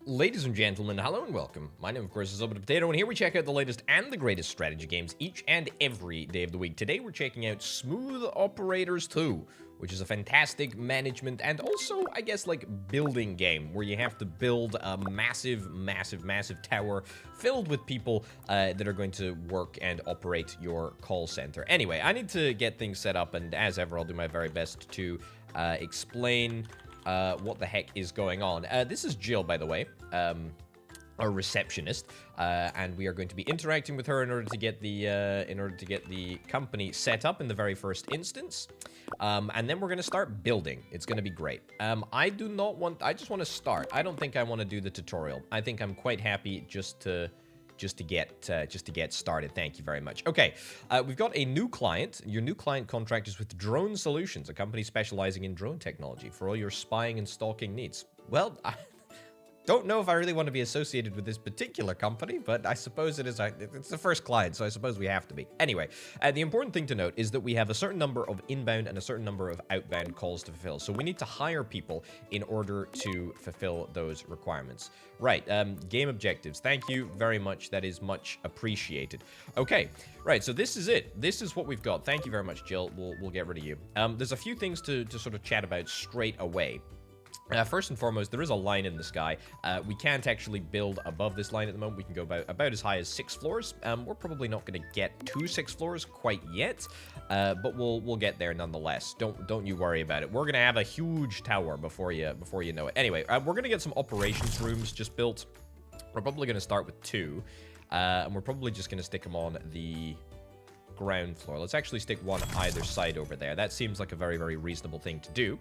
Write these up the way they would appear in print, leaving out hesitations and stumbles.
Ladies and gentlemen, hello and welcome. My name, of course, is Potato, and here we check out the latest and the greatest strategy games each and every day of the week. Today, we're checking out Smooth Operators 2, which is a fantastic management and also, I guess, like, building game where you have to build a massive tower filled with people that are going to work and operate your call center. Anyway, I need to get things set up, and as ever, I'll do my very best to explain what the heck is going on. This is Jill, by the way, our receptionist, and we are going to be interacting with her in order to get the company set up in the very first instance, and then we're going to start building. It's going to be great. I just want to start. I don't think I want to do the tutorial. I think I'm quite happy just to get started. Thank you very much. Okay, we've got a new client. Your new client contract is with Drone Solutions, a company specializing in drone technology for all your spying and stalking needs. Well, I don't know if I really want to be associated with this particular company, but I suppose it's the first client, so I suppose we have to be. Anyway, the important thing to note is that we have a certain number of inbound and a certain number of outbound calls to fulfill. So we need to hire people in order to fulfill those requirements. Right, game objectives. Thank you very much. That is much appreciated. Okay, right, so this is it. This is what we've got. Thank you very much, Jill. We'll get rid of you. There's a few things to sort of chat about straight away. First and foremost, there is a line in the sky. We can't actually build above this line at the moment. We can go about as high as 6 floors. We're probably not going to get to 6 floors quite yet, but we'll get there nonetheless. Don't you worry about it. We're going to have a huge tower before you know it. Anyway, we're going to get some operations rooms just built. We're probably going to start with 2, and we're probably just going to stick them on the ground floor. Let's actually stick one either side over there. That seems like a very, very reasonable thing to do.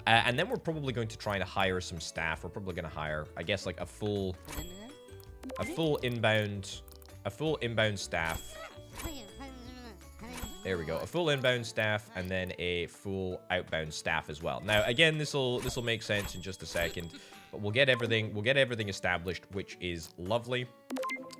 And then we're probably going to try to hire some staff. We're probably going to hire, I guess, like a full inbound staff. There we go. A full inbound staff and then a full outbound staff as well. Now, again, this will make sense in just a second, but we'll get everything established, which is lovely.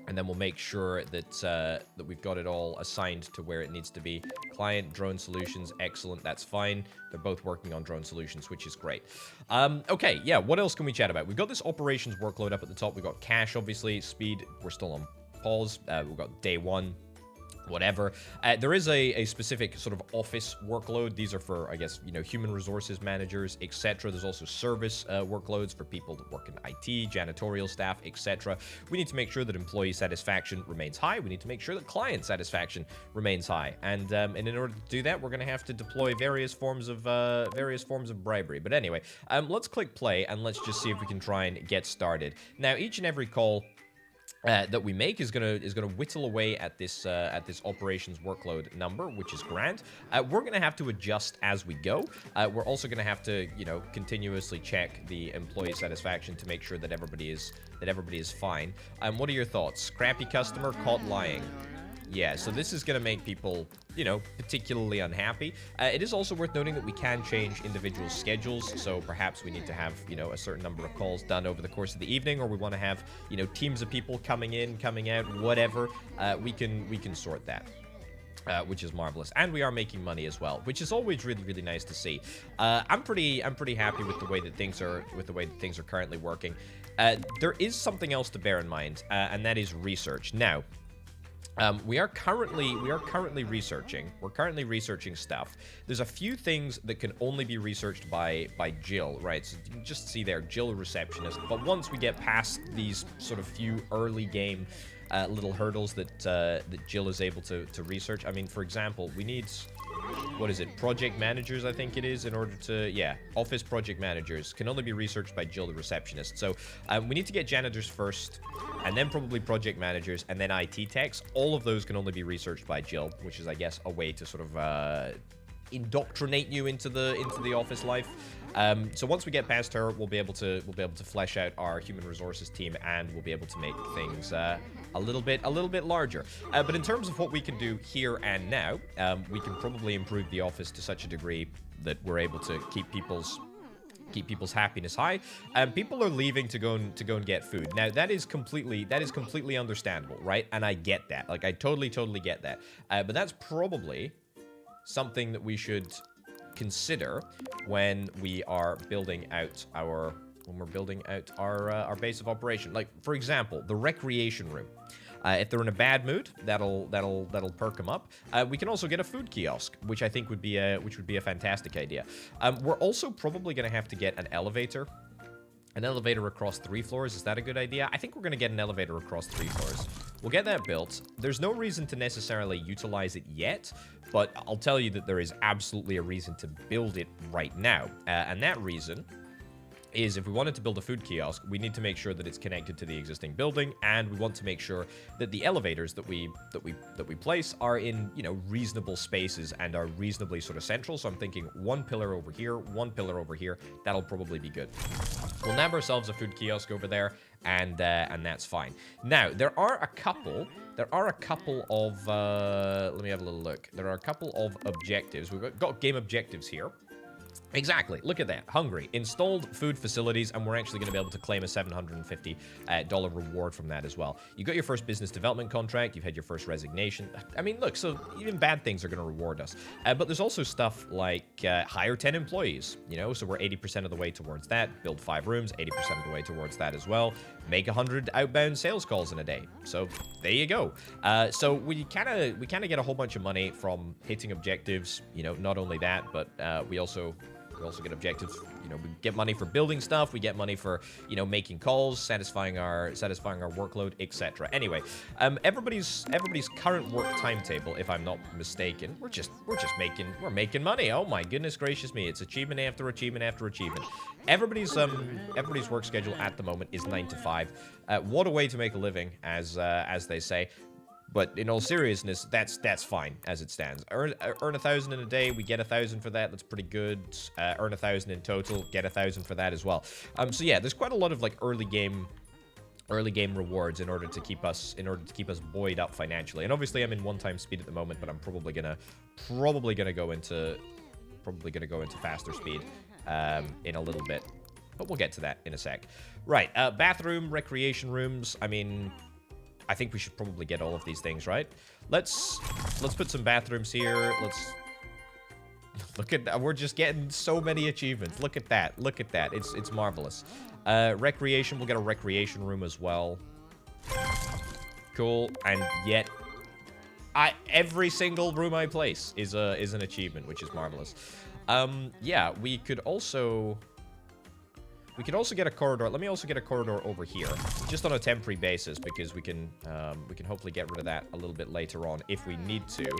And then we'll make sure that that we've got it all assigned to where it needs to be. Client, Drone Solutions, excellent. That's fine. They're both working on Drone Solutions, which is great. Okay, yeah, what else can we chat about? We've got this operations workload up at the top. We've got cash, obviously. Speed, we're still on pause. We've got day 1. Whatever. There is a specific sort of office workload. These are for, I guess, human resources managers, etc. There's also service workloads for people that work in IT, janitorial staff, etc. We need to make sure that employee satisfaction remains high. We need to make sure that client satisfaction remains high. And in order to do that, we're going to have to deploy various forms of bribery. But anyway, let's click play and let's just see if we can try and get started. Now, each and every call that we make is gonna whittle away at this operations workload number, which is grand. We're gonna have to adjust as we go. We're also gonna have to continuously check the employee satisfaction to make sure that everybody is fine. What are your thoughts? Crappy customer caught lying. Yeah, so this is going to make people, particularly unhappy. It is also worth noting that we can change individual schedules, so perhaps we need to have, a certain number of calls done over the course of the evening, or we want to have, teams of people coming in, coming out, whatever. We can sort that. Which is marvelous, and we are making money as well, which is always really, really nice to see. I'm pretty happy with the way that things are currently working. There is something else to bear in mind, and that is research. Now, we are currently researching. We're currently researching stuff. There's a few things that can only be researched by Jill, right? So you can just see there, Jill receptionist. But once we get past these sort of few early game little hurdles that Jill is able to research. I mean, for example, we need, what is it, project managers, I think it is, in order to, yeah, office project managers can only be researched by Jill, the receptionist. So we need to get janitors first, and then probably project managers, and then IT techs. All of those can only be researched by Jill, which is, I guess, a way to sort of indoctrinate you into the office life. So once we get past her, we'll be able to flesh out our human resources team, and we'll be able to make things a little bit larger. But in terms of what we can do here and now, we can probably improve the office to such a degree that we're able to keep people's happiness high. People are leaving to go and get food. Now that is completely understandable, right? And I get that. Like, I totally get that. But that's probably something that we should consider when we are building out our when we're building out our base of operation. Like, for example, the recreation room. If they're in a bad mood, that'll perk them up. We can also get a food kiosk, which I think would be a fantastic idea. We're also probably going to have to get an elevator. An elevator across 3 floors, is that a good idea? I think we're going to get an elevator across 3 floors. We'll get that built. There's no reason to necessarily utilize it yet, but I'll tell you that there is absolutely a reason to build it right now. And that reason is if we wanted to build a food kiosk, we need to make sure that it's connected to the existing building, and we want to make sure that the elevators that we place are in, you know, reasonable spaces and are reasonably sort of central. So I'm thinking 1 pillar over here, 1 pillar over here. That'll probably be good. We'll nab ourselves a food kiosk over there, and that's fine. Now there are a couple of let me have a little look. There are a couple of objectives. We've got game objectives here. Exactly. Look at that. Hungry. Installed food facilities, and we're actually going to be able to claim a $750 reward from that as well. You got your first business development contract. You've had your first resignation. I mean, look, so even bad things are going to reward us. But there's also stuff like hire 10 employees, you know, so we're 80% of the way towards that. Build 5 rooms, 80% of the way towards that as well. Make 100 outbound sales calls in a day. So there you go. So we kind of get a whole bunch of money from hitting objectives. You know, not only that, but we also get objectives. You know, we get money for building stuff. We get money for, you know, making calls, satisfying our workload, etc. Anyway, everybody's current work timetable, if I'm not mistaken, we're making money. Oh my goodness gracious me! It's achievement after achievement after achievement. Everybody's work schedule at the moment is 9 to 5. What a way to make a living, as they say. But in all seriousness, that's fine as it stands. Earn 1,000 in a day, we get 1,000 for that. That's pretty good. Earn 1,000 in total, get 1,000 for that as well. So yeah, there's quite a lot of like early game rewards in order to keep us buoyed up financially. And obviously, I'm in 1x speed at the moment, but I'm probably gonna go into faster speed in a little bit. But we'll get to that in a sec. Right, bathroom, recreation rooms. I mean, I think we should probably get all of these things, right? Let's put some bathrooms here. Let's look at that. We're just getting so many achievements. Look at that. Look at that. It's marvelous. Recreation. We'll get a recreation room as well. Cool. And yet, every single room I place is an achievement, which is marvelous. Yeah, we could also get a corridor. Let me also get a corridor over here, just on a temporary basis, because we can hopefully get rid of that a little bit later on if we need to.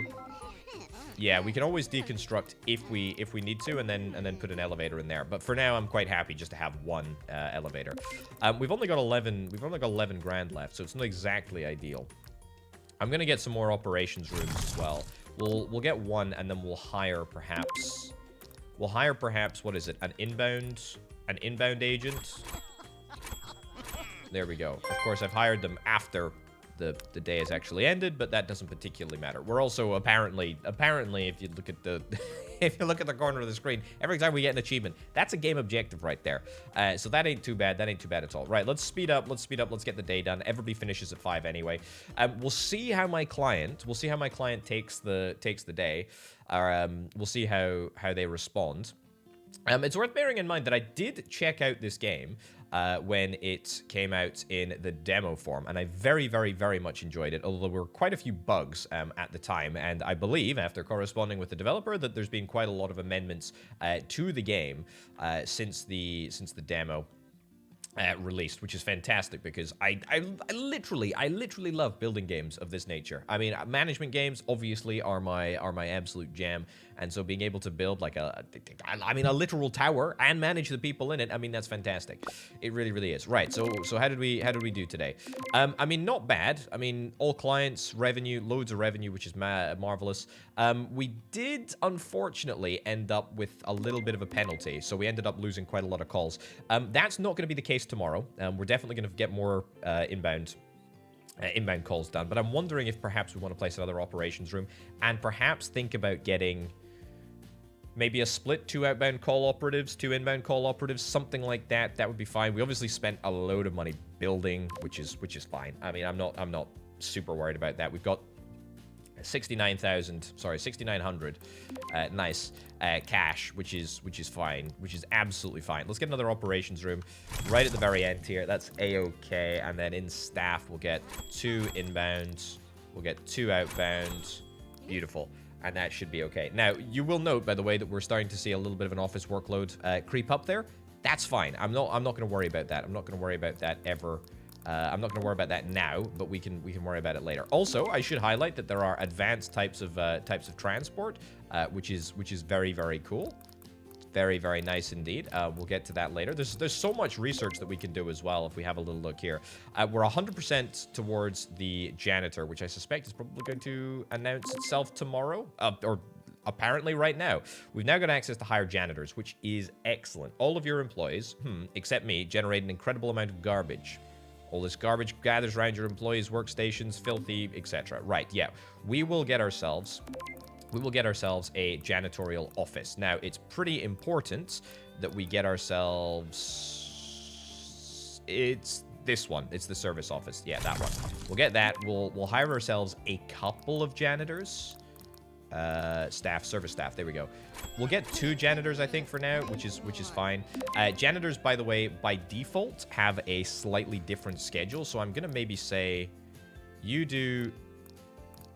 Yeah, we can always deconstruct if we need to, and then put an elevator in there. But for now, I'm quite happy just to have 1 elevator. We've only got 11 grand left, so it's not exactly ideal. I'm gonna get some more operations rooms as well. We'll get 1, and then we'll hire perhaps. What is it? An inbound agent. There we go. Of course, I've hired them after the day has actually ended, but that doesn't particularly matter. We're also apparently, if you look at the if you look at the corner of the screen, every time we get an achievement, that's a game objective right there. So that ain't too bad. That ain't too bad at all. Right, let's speed up. Let's get the day done. Everybody finishes at 5 anyway. We'll see how my client takes the day. We'll see how they respond. It's worth bearing in mind that I did check out this game when it came out in the demo form, and I very, very, very much enjoyed it, although there were quite a few bugs at the time, and I believe, after corresponding with the developer, that there's been quite a lot of amendments to the game since the demo released, which is fantastic, because I literally love building games of this nature. I mean, management games obviously are my absolute jam, and so being able to build like a literal tower and manage the people in it, I mean, that's fantastic. It really, really is. Right. So how did we do today? I mean, not bad. I mean, all clients, revenue, loads of revenue, which is marvelous. We did unfortunately end up with a little bit of a penalty, so we ended up losing quite a lot of calls. That's not going to be the case tomorrow. We're definitely going to get more inbound calls done, but I'm wondering if perhaps we want to place another operations room and perhaps think about getting maybe a split, 2 outbound call operatives, 2 inbound call operatives, something like that. That would be fine. We obviously spent a load of money building, which is fine. I mean, I'm not super worried about that. We've got 6,900 nice cash, which is fine, which is absolutely fine. Let's get another operations room right at the very end here. That's a-okay. And then in staff, we'll get 2 inbound, we'll get 2 outbound. Beautiful. And that should be okay. Now, you will note, by the way, that we're starting to see a little bit of an office workload creep up there. That's fine. I'm not going to worry about that. I'm not going to worry about that ever. I'm not going to worry about that now, but we can worry about it later. Also, I should highlight that there are advanced types of transport, which is very, very cool. Very, very nice indeed. We'll get to that later. There's so much research that we can do as well if we have a little look here. We're 100% towards the Janitor, which I suspect is probably going to announce itself tomorrow, or apparently right now. We've now got access to hire janitors, which is excellent. All of your employees, except me, generate an incredible amount of garbage. All this garbage gathers around your employees' workstations, filthy, etc. Right, yeah. We will get ourselves a janitorial office. Now, it's pretty important that we get ourselves... It's this one. It's the service office. Yeah, that one. We'll get that. We'll hire ourselves a couple of janitors. Service staff. There we go. We'll get 2 janitors, I think, for now, which is fine. Janitors, by the way, by default, have a slightly different schedule. So I'm gonna maybe say, you do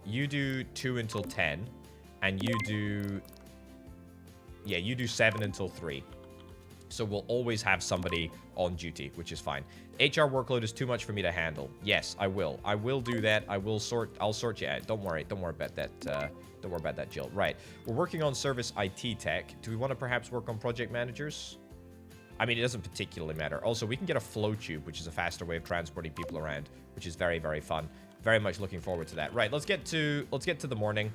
2 until 10, and you do 7 until 3. So we'll always have somebody on duty, which is fine. HR workload is too much for me to handle. Yes, I will. I will do that. I'll sort you out. Don't worry about that. Don't worry about that, Jill. Right. We're working on service IT tech. Do we want to perhaps work on project managers? I mean, it doesn't particularly matter. Also, we can get a flow tube, which is a faster way of transporting people around, which is very, very fun. Very much looking forward to that. Right. Let's get to the morning.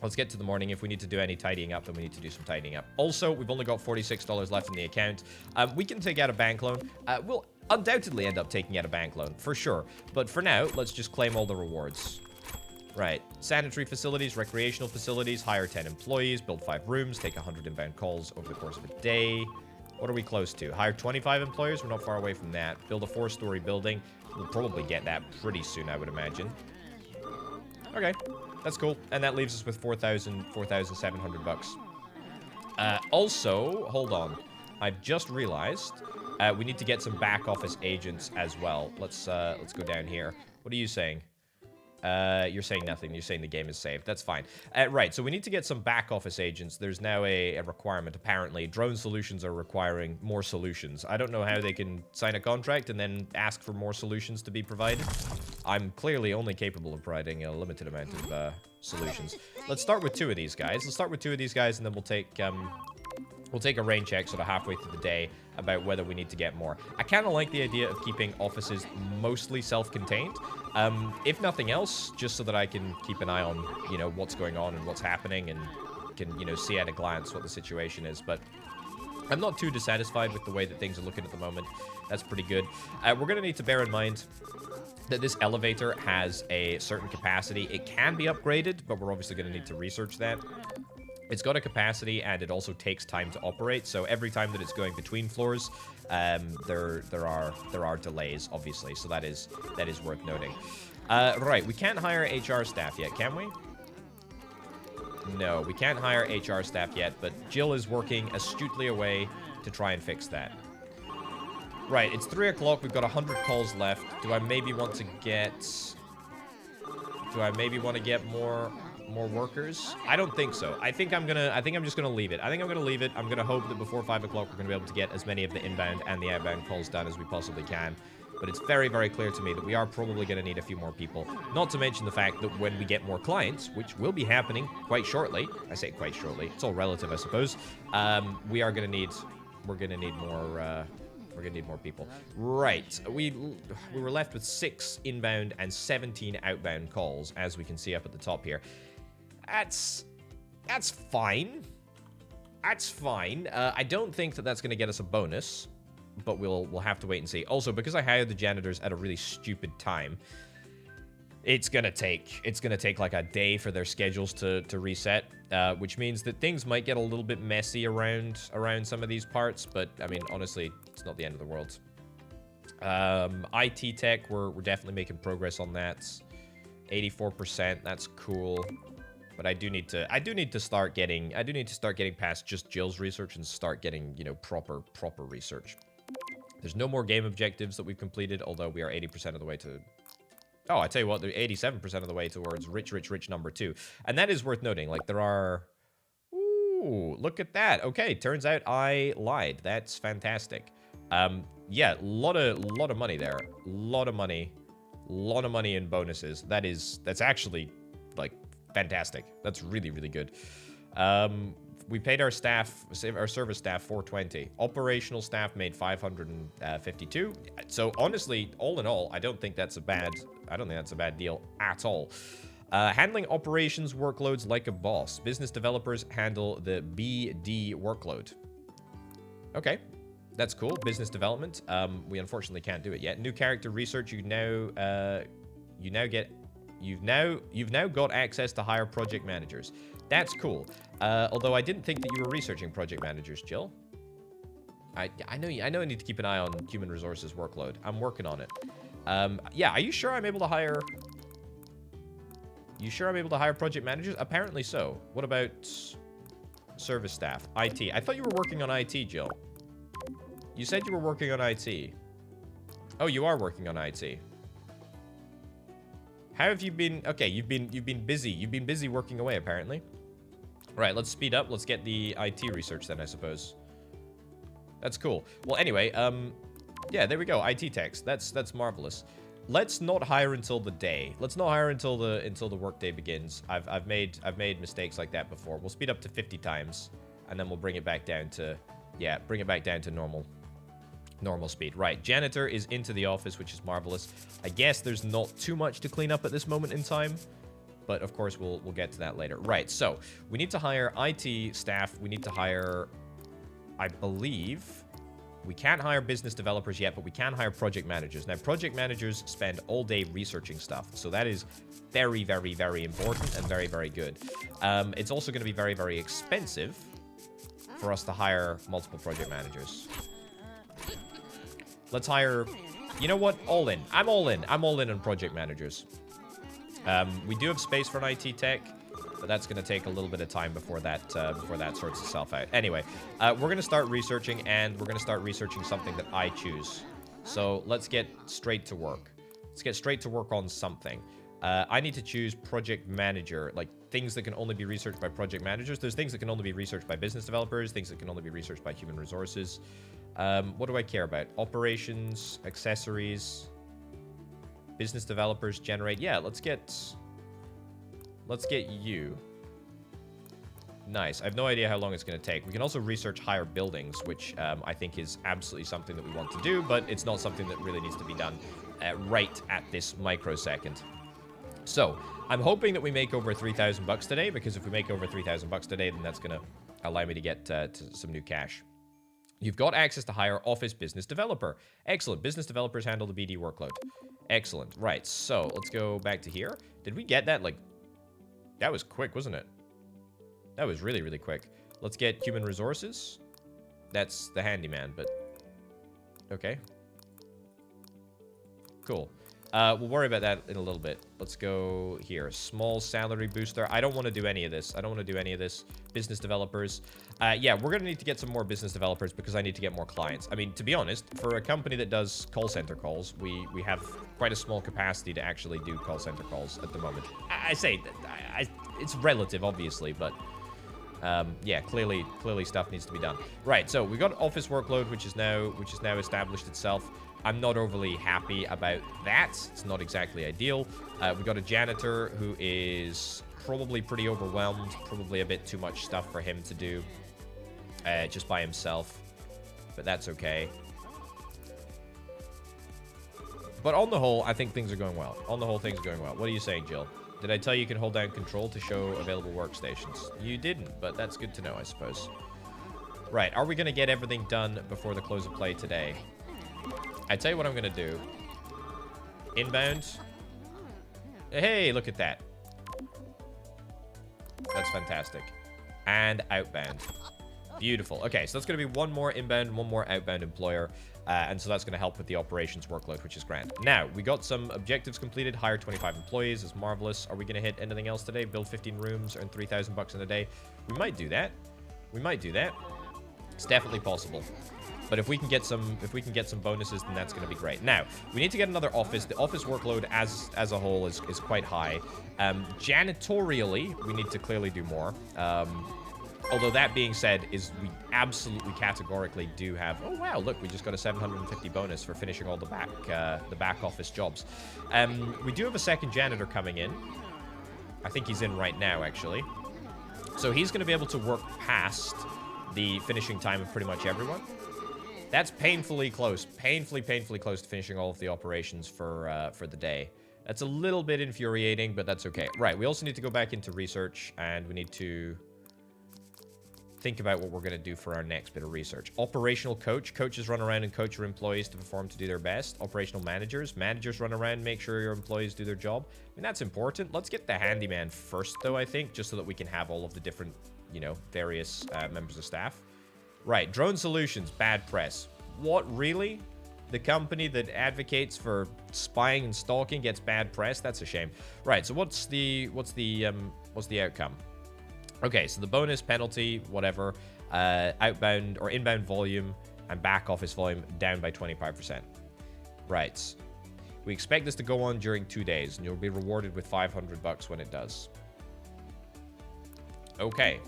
Let's get to the morning. If we need to do any tidying up, then we need to do some tidying up. Also, we've only got $46 left in the account. We can take out a bank loan. We'll undoubtedly end up taking out a bank loan, for sure. But for now, let's just claim all the rewards. Right. Sanitary facilities, recreational facilities, hire 10 employees, build 5 rooms, take 100 inbound calls over the course of a day. What are we close to? Hire 25 employers? We're not far away from that. Build a 4-story building. We'll probably get that pretty soon, I would imagine. Okay. That's cool. And that leaves us with 4,700 bucks. Also, hold on. I've just realized we need to get some back office agents as well. Let's go down here. What are you saying? You're saying nothing. You're saying the game is saved. That's fine. Right, so we need to get some back office agents. There's now a requirement, apparently. Drone Solutions are requiring more solutions. I don't know how they can sign a contract and then ask for more solutions to be provided. I'm clearly only capable of providing a limited amount of solutions. Let's start with 2 of these guys. Let's start with 2 of these guys, and then we'll take a rain check sort of halfway through the day about whether we need to get more. I kind of like the idea of keeping offices mostly self-contained. If nothing else, just so that I can keep an eye on, you know, what's going on and what's happening and can, you know, see at a glance what the situation is. But I'm not too dissatisfied with the way that things are looking at the moment. That's pretty good. We're going to need to bear in mind that this elevator has a certain capacity. It can be upgraded, but we're obviously going to need to research that. It's got a capacity, and it also takes time to operate. So every time that it's going between floors, there are delays, obviously. So that is worth noting. Right, we can't hire HR staff yet, can we? No, we can't hire HR staff yet, but Jill is working astutely away to try and fix that. Right, it's 3 o'clock. We've got 100 calls left. Do I maybe want to get more workers? I don't think so. I think I'm just gonna leave it. I'm gonna hope that before 5 o'clock we're gonna be able to get as many of the inbound and the outbound calls done as we possibly can. But it's very, very clear to me that we are probably gonna need a few more people. Not to mention the fact that when we get more clients, which will be happening quite shortly, I say quite shortly, it's all relative, I suppose, we're gonna need more people. Right, we were left with 6 inbound and 17 outbound calls, as we can see up at the top here. That's fine. That's fine. I don't think that that's going to get us a bonus, but we'll have to wait and see. Also, because I hired the janitors at a really stupid time, it's gonna take like a day for their schedules to reset, which means that things might get a little bit messy around some of these parts. But I mean, honestly, it's not the end of the world. IT tech, we're definitely making progress on that. 84%. That's cool. But I do need to start getting past just Jill's research and start getting, you know, proper research. There's no more game objectives that we've completed, although we are 80% of the way to... Oh, I tell you what, they're 87% of the way towards rich number 2. And that is worth noting. Like, there are... Ooh, look at that. Okay, turns out I lied. That's fantastic. Yeah, lot of money there. Lot of money in bonuses. That's actually, like, fantastic. That's really good. We paid our staff, our service staff, $420. Operational staff made $552. So honestly, all in all, I don't think that's a bad deal at all. Handling operations workloads like a boss. Business developers handle the BD workload. Okay, that's cool. Business development. We unfortunately can't do it yet. New character research. You've now got access to hire project managers. That's cool. Although I didn't think that you were researching project managers, Jill. I know I need to keep an eye on human resources workload. I'm working on it. Yeah, are you sure I'm able to hire... You sure I'm able to hire project managers? Apparently so. What about service staff? IT. I thought you were working on IT, Jill. You said you were working on IT. Oh, you are working on IT. How have you been? Okay, you've been busy. You've been busy working away, apparently. Right, let's speed up. Let's get the IT research then, I suppose. That's cool. Well, anyway, yeah, there we go. IT techs. That's marvelous. Let's not hire until the day. Let's not hire until the workday begins. I've made mistakes like that before. We'll speed up to 50 times, and then we'll bring it back down to, yeah, bring it back down to normal speed. Right, Janitor is into the office, which is marvelous. I guess there's not too much to clean up at this moment in time, but of course we'll get to that later. Right, so we need to hire IT staff. We need to hire, I believe, we can't hire business developers yet, but we can hire project managers. Now, project managers spend all day researching stuff, so that is very important and very good. It's also going to be very expensive for us to hire multiple project managers. Let's hire... You know what? All in. I'm all in. I'm all in on project managers. We do have space for an IT tech, but that's going to take a little bit of time before that sorts itself out. Anyway, we're going to start researching, and we're going to start researching something that I choose. So let's get straight to work. Let's get straight to work on something. I need to choose project manager, like things that can only be researched by project managers. There's things that can only be researched by business developers, things that can only be researched by human resources. What do I care about? Operations, accessories, business developers, generate. Yeah, let's get you. Nice. I have no idea how long it's going to take. We can also research higher buildings, which I think is absolutely something that we want to do, but it's not something that really needs to be done right at this microsecond. So, I'm hoping that we make over 3,000 bucks today, because if we make over 3,000 bucks today, then that's going to allow me to get to some new cash. You've got access to hire office business developer. Excellent. Business developers handle the BD workload. Excellent. Right, so let's go back to here. Did we get that? Like, that was quick, wasn't it? That was really quick. Let's get human resources. That's the handyman, but... Okay. Cool. We'll worry about that in a little bit. Let's go here. Small salary booster. I don't want to do any of this. I don't want to do any of this. Business developers. Yeah, we're going to need to get some more business developers because I need to get more clients. I mean, to be honest, for a company that does call center calls, we have quite a small capacity to actually do call center calls at the moment. I say, it's relative, obviously, but... yeah, clearly stuff needs to be done. Right, so we got office workload, which is now established itself. I'm not overly happy about that. It's not exactly ideal. We got a janitor who is probably pretty overwhelmed. Probably a bit too much stuff for him to do just by himself. But that's okay. But on the whole, I think things are going well. On the whole, things are going well. What are you saying, Jill? Did I tell you can hold down control to show available workstations? You didn't, but that's good to know, I suppose. Right, are we going to get everything done before the close of play today? I tell you what I'm going to do. Inbound. Hey, look at that. That's fantastic. And outbound. Beautiful. Okay, so that's going to be one more inbound, one more outbound employer. And so that's going to help with the operations workload, which is grand. Now, we got some objectives completed. Hire 25 employees is marvelous. Are we going to hit anything else today? Build 15 rooms, earn 3,000 bucks in a day. We might do that. We might do that. It's definitely possible. But if we can get some bonuses, then that's going to be great. Now, we need to get another office. The office workload as a whole is quite high. Janitorially, we need to clearly do more. Although that being said, we absolutely categorically do have... Oh, wow, look, we just got a 750 bonus for finishing all the back office jobs. We do have a second janitor coming in. I think he's in right now, actually. So he's going to be able to work past the finishing time of pretty much everyone. That's painfully close. Painfully close to finishing all of the operations for the day. That's a little bit infuriating, but that's okay. Right, we also need to go back into research, and we need to think about what we're going to do for our next bit of research. Operational coach. Coaches run around and coach your employees to perform to do their best. Operational managers. Managers run around and make sure your employees do their job. I mean, that's important. Let's get the handyman first, though, I think, just so that we can have all of the different, you know, various members of staff. Right, Drone Solutions, bad press. What, really? The company that advocates for spying and stalking gets bad press? That's a shame. Right, so what's the outcome? Okay, so the bonus, penalty, whatever, outbound or inbound volume and back office volume down by 25%. Right. We expect this to go on during 2 days, and you'll be rewarded with 500 bucks when it does. Okay.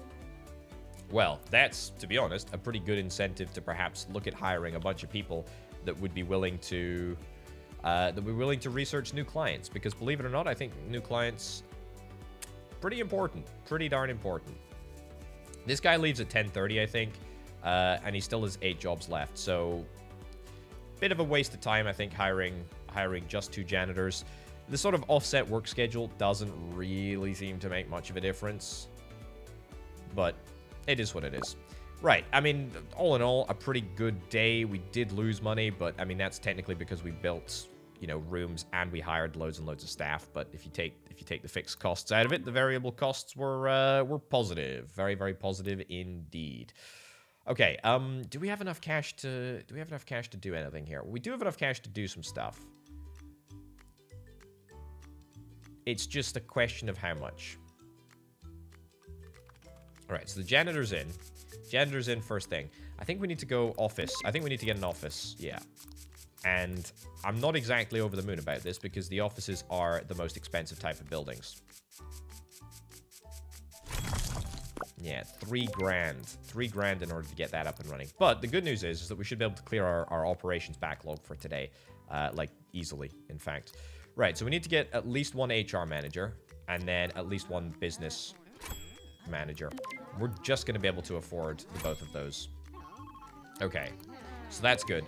Well, that's, to be honest, a pretty good incentive to perhaps look at hiring a bunch of people that would be willing to research new clients. Because believe it or not, I think new clients, pretty important, pretty darn important. This guy leaves at 10:30, I think, and he still has 8 jobs left. So, bit of a waste of time, I think, hiring just 2 janitors. The sort of offset work schedule doesn't really seem to make much of a difference, but it is what it is. Right, I mean, all in all, a pretty good day. We did lose money, but I mean, that's technically because we built, you know, rooms and we hired loads and loads of staff. But if you take the fixed costs out of it, the variable costs were positive, very, very positive indeed. Okay, do we have enough cash to do anything here? We do have enough cash to do some stuff. It's just a question of how much. All right, so the janitor's in. Janitor's in first thing. I think we need to go office. I think we need to get an office. Yeah. And I'm not exactly over the moon about this because the offices are the most expensive type of buildings. Yeah, 3 grand. 3 grand in order to get that up and running. But the good news is that we should be able to clear our operations backlog for today. Like, easily, in fact. Right, so we need to get at least 1 HR manager and then at least 1 business manager. We're just going to be able to afford the both of those. Okay, so that's good.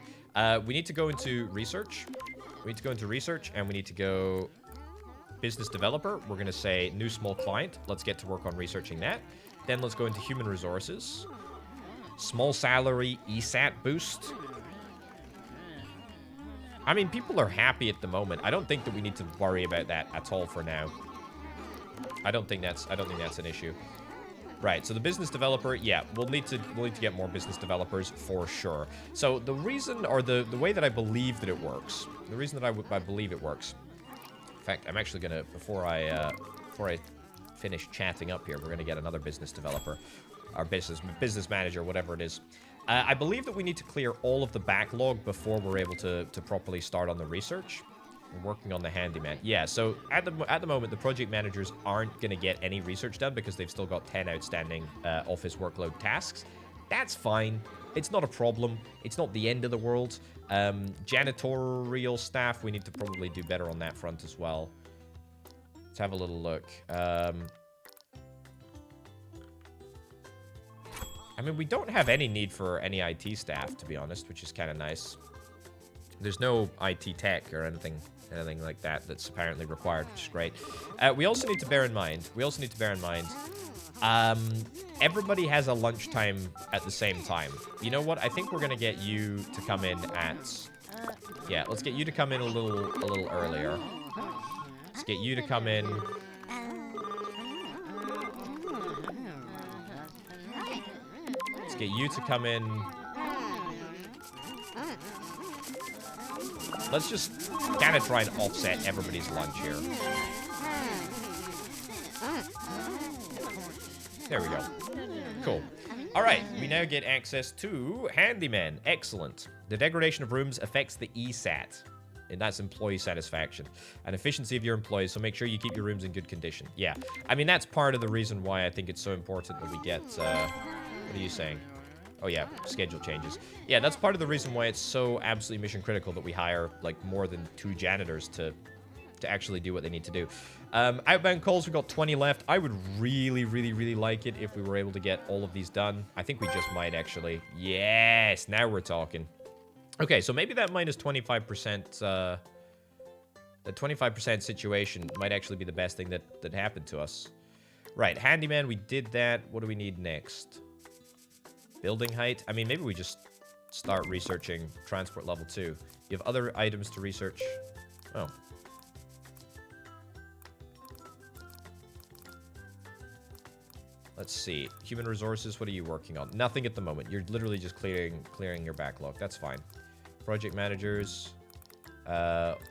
We need to go into research. We need to go into research, and we need to go business developer. We're going to say new small client. Let's get to work on researching that. Then let's go into human resources. Small salary ESAT boost. I mean, people are happy at the moment. I don't think that we need to worry about that at all for now. I don't think that's an issue. Right, so the business developer, yeah, we'll need to get more business developers for sure. So the reason, or the way that I believe that it works, the reason that I believe it works, in fact, I'm actually gonna, before I finish chatting up here, we're gonna get another business developer, our business manager, whatever it is. I believe that we need to clear all of the backlog before we're able to properly start on the research. We're working on the handyman. Yeah, so at the moment, the project managers aren't going to get any research done because they've still got 10 outstanding office workload tasks. That's fine. It's not a problem. It's not the end of the world. Janitorial staff, we need to probably do better on that front as well. Let's have a little look. I mean, we don't have any need for any IT staff, to be honest, which is kind of nice. There's no IT tech or anything like that that's apparently required, which is great. We also need to bear in mind, everybody has a lunchtime at the same time. You know what? I think we're gonna get you to come in at, yeah, let's get you to come in a little earlier. Let's get you to come in. Let's Let's get you to come in. Let's just kind of try and offset everybody's lunch here. There we go. Cool. All right, we now get access to Handyman. Excellent. The degradation of rooms affects the ESAT, and that's employee satisfaction and efficiency of your employees, so make sure you keep your rooms in good condition. Yeah, I mean, that's part of the reason why I think it's so important that we get, what are you saying? Oh yeah, schedule changes. Yeah, that's part of the reason why it's so absolutely mission critical that we hire, like, more than 2 janitors to actually do what they need to do. Outbound calls, we've got 20 left. I would really, really, really like it if we were able to get all of these done. I think we just might, actually. Yes, now we're talking. Okay, so maybe that minus 25%, the 25% situation might actually be the best thing that happened to us. Right, handyman, we did that. What do we need next? Building height? I mean, maybe we just start researching transport level 2. You have other items to research? Oh. Let's see. Human resources, what are you working on? Nothing at the moment. You're literally just clearing your backlog. That's fine. Project managers.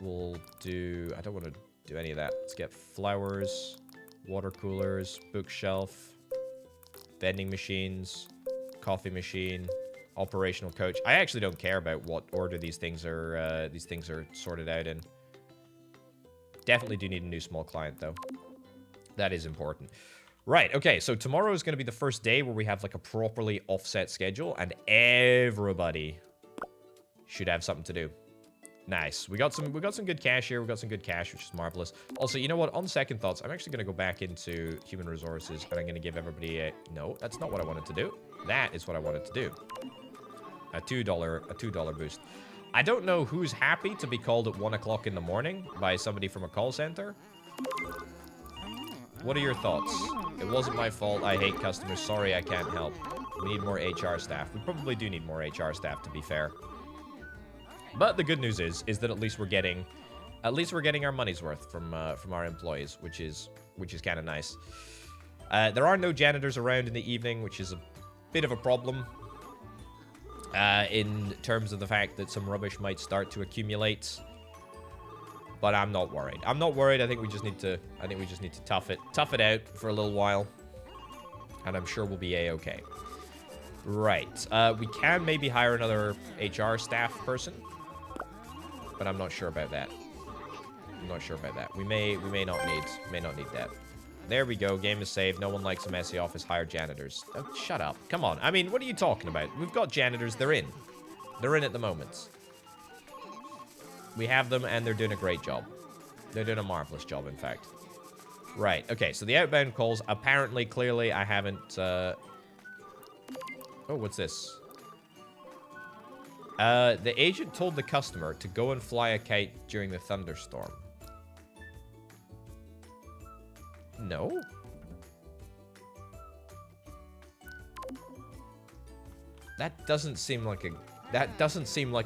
We'll do... I don't want to do any of that. Let's get flowers, water coolers, bookshelf, vending machines, coffee machine, operational coach. I actually don't care about what order these things are sorted out in. Definitely do need a new small client, though. That is important. Right, okay, so tomorrow is going to be the first day where we have, like, a properly offset schedule, and everybody should have something to do. Nice. We got some good cash here. We got some good cash, which is marvelous. Also, you know what? On second thoughts, I'm actually going to go back into human resources, and I'm going to give everybody a... No, that's not what I wanted to do. That is what I wanted to do. A $2 boost. I don't know who's happy to be called at 1 o'clock in the morning by somebody from a call center. What are your thoughts? It wasn't my fault. I hate customers. Sorry, I can't help. We need more HR staff. We probably do need more HR staff, to be fair. But the good news is that at least we're getting our money's worth from our employees, which is kind of nice. There are no janitors around in the evening, which is a bit of a problem. In terms of the fact that some rubbish might start to accumulate. But I'm not worried. I'm not worried. I think we just need to tough it out for a little while. And I'm sure we'll be a-okay. Right. We can maybe hire another HR staff person. But I'm not sure about that. I'm not sure about that. We may not need that. There we go. Game is saved. No one likes a messy office. Hire janitors. Oh, shut up. Come on. I mean, what are you talking about? We've got janitors. They're in. They're in at the moment. We have them, and they're doing a great job. They're doing a marvelous job, in fact. Right. Okay, so the outbound calls. Apparently, clearly, I haven't... Oh, what's this? The agent told the customer to go and fly a kite during the thunderstorm. No? That doesn't seem like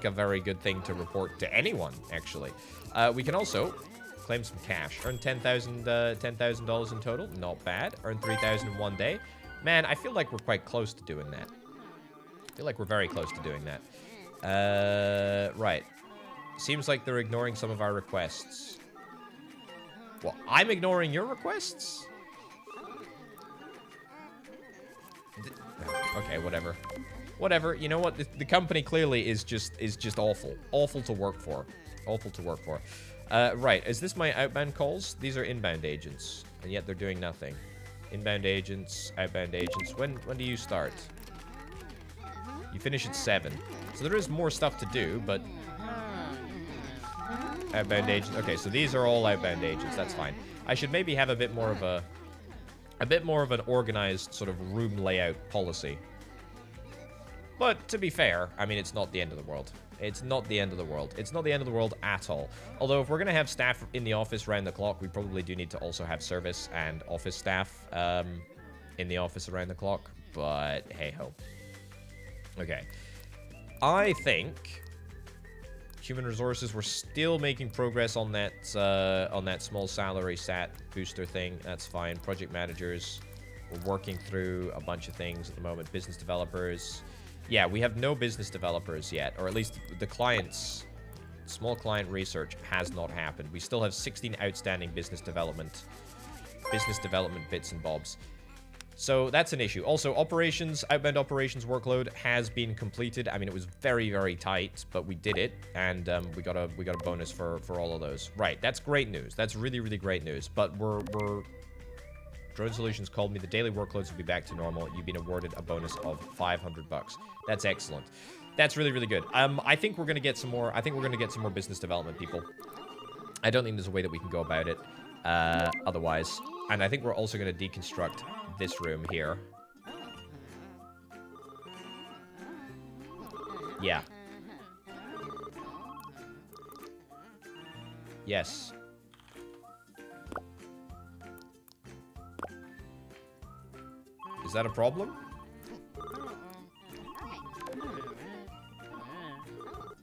a very good thing to report to anyone, actually. We can also claim some cash. Earn $10,000 in total. Not bad. Earn $3,000 in 1 day. Man, I feel like we're quite close to doing that. I feel like we're very close to doing that. Right. Seems like they're ignoring some of our requests. Well, I'm ignoring your requests? Okay, whatever. Whatever. You know what? The company clearly is just awful. Awful to work for. Awful to work for. Right. Is this my outbound calls? These are inbound agents. And yet they're doing nothing. Inbound agents, outbound agents. When do you start? You finish at 7. So there is more stuff to do, but... Outbound agents. Okay, so these are all outbound agents. That's fine. I should maybe have a bit more of an organized sort of room layout policy. But to be fair, I mean, it's not the end of the world. It's not the end of the world. It's not the end of the world at all. Although if we're going to have staff in the office around the clock, we probably do need to also have service and office staff in the office around the clock. But hey-ho. Okay. I think human resources, we're still making progress on that small salary sat booster thing. That's fine. Project managers. We're working through a bunch of things at the moment. Business developers. Yeah, we have no business developers yet, or at least the clients. Small client research has not happened. We still have 16 outstanding business development bits and bobs. So that's an issue. Also, outbound operations workload has been completed. I mean, it was very, very tight, but we did it, and we got a bonus for all of those. Right, that's great news. That's really, really great news. But we're Drone Solutions called me. The daily workloads will be back to normal. You've been awarded a bonus of 500 bucks. That's excellent. That's really, really good. I think we're gonna get some more. I think we're gonna get some more business development people. I don't think there's a way that we can go about it otherwise. And I think we're also gonna deconstruct this room here. Yeah. Yes. Is that a problem?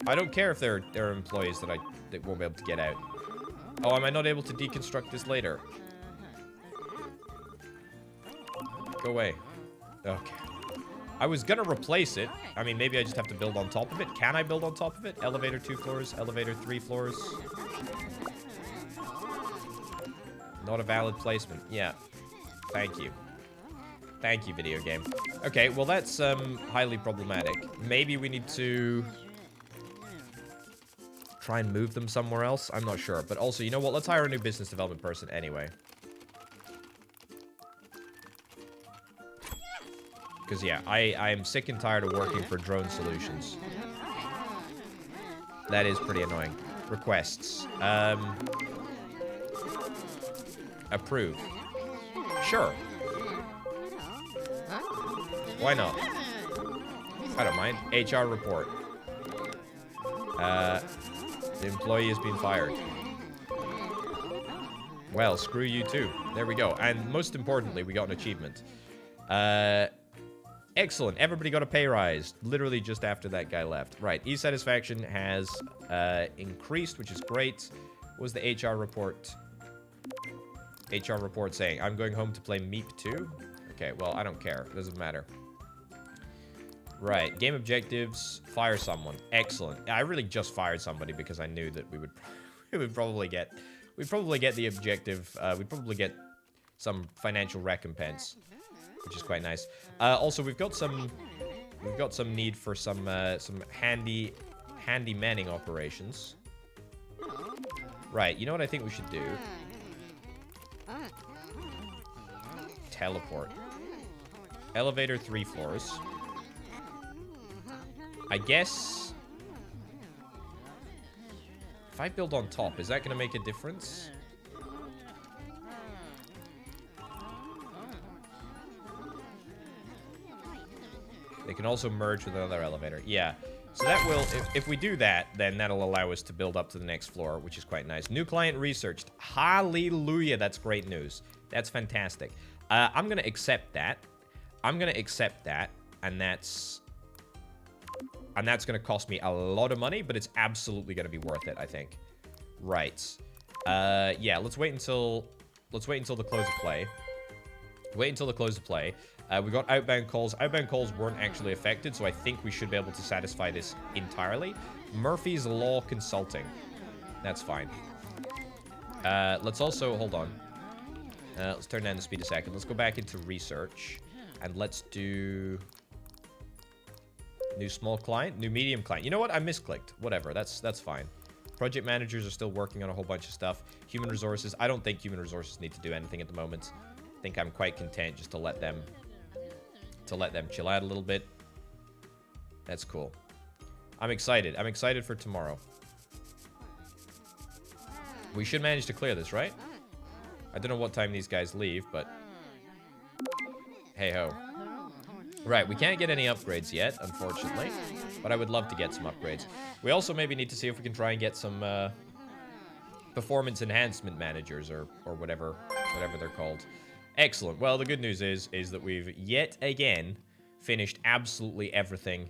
I don't care if they're employees that won't be able to get out. Oh, am I not able to deconstruct this later? Go away. Okay. I was gonna replace it. I mean, maybe I just have to build on top of it. Can I build on top of it? Elevator 2 floors, elevator 3 floors. Not a valid placement. Yeah. Thank you. Thank you, video game. Okay, well, that's highly problematic. Maybe we need to try and move them somewhere else. I'm not sure. But also, you know what? Let's hire a new business development person anyway. Because, yeah, I am sick and tired of working for Drone Solutions. That is pretty annoying. Requests. Approve. Sure. Why not? I don't mind. HR report. The employee has been fired. Well, screw you too. There we go. And most importantly, we got an achievement. Excellent. Everybody got a pay rise. Literally just after that guy left. Right. E-satisfaction has increased, which is great. What was the HR report? HR report saying, I'm going home to play Meep 2? Okay, well, I don't care. It doesn't matter. Right. Game objectives. Fire someone. Excellent. I really just fired somebody because I knew that we would probably get the objective. We'd probably get some financial recompense, which is quite nice. Also, we've got some need for some handy manning operations. Right. You know what I think we should do? Teleport. Elevator 3 floors. I guess if I build on top, is that going to make a difference? They can also merge with another elevator. Yeah. So that will, if we do that, then that'll allow us to build up to the next floor, which is quite nice. New client researched. Hallelujah. That's great news. That's fantastic. I'm going to accept that. I'm going to accept that. And that's going to cost me a lot of money, but it's absolutely going to be worth it, I think. Right. Yeah, let's wait until the close of play. Wait until the close of play. We got outbound calls. Outbound calls weren't actually affected, so I think we should be able to satisfy this entirely. Murphy's Law Consulting. That's fine. Let's also, hold on. Let's turn down the speed a second. Let's go back into research. And let's do new small client, new medium client. You know what? I misclicked. Whatever. That's fine. Project managers are still working on a whole bunch of stuff. Human resources. I don't think human resources need to do anything at the moment. I think I'm quite content just to let them chill out a little bit. That's cool. I'm excited. I'm excited for tomorrow. We should manage to clear this, right? I don't know what time these guys leave, but hey ho. Right, we can't get any upgrades yet, unfortunately, but I would love to get some upgrades. We also maybe need to see if we can try and get some performance enhancement managers or whatever they're called. Excellent. Well, the good news is that we've yet again finished absolutely everything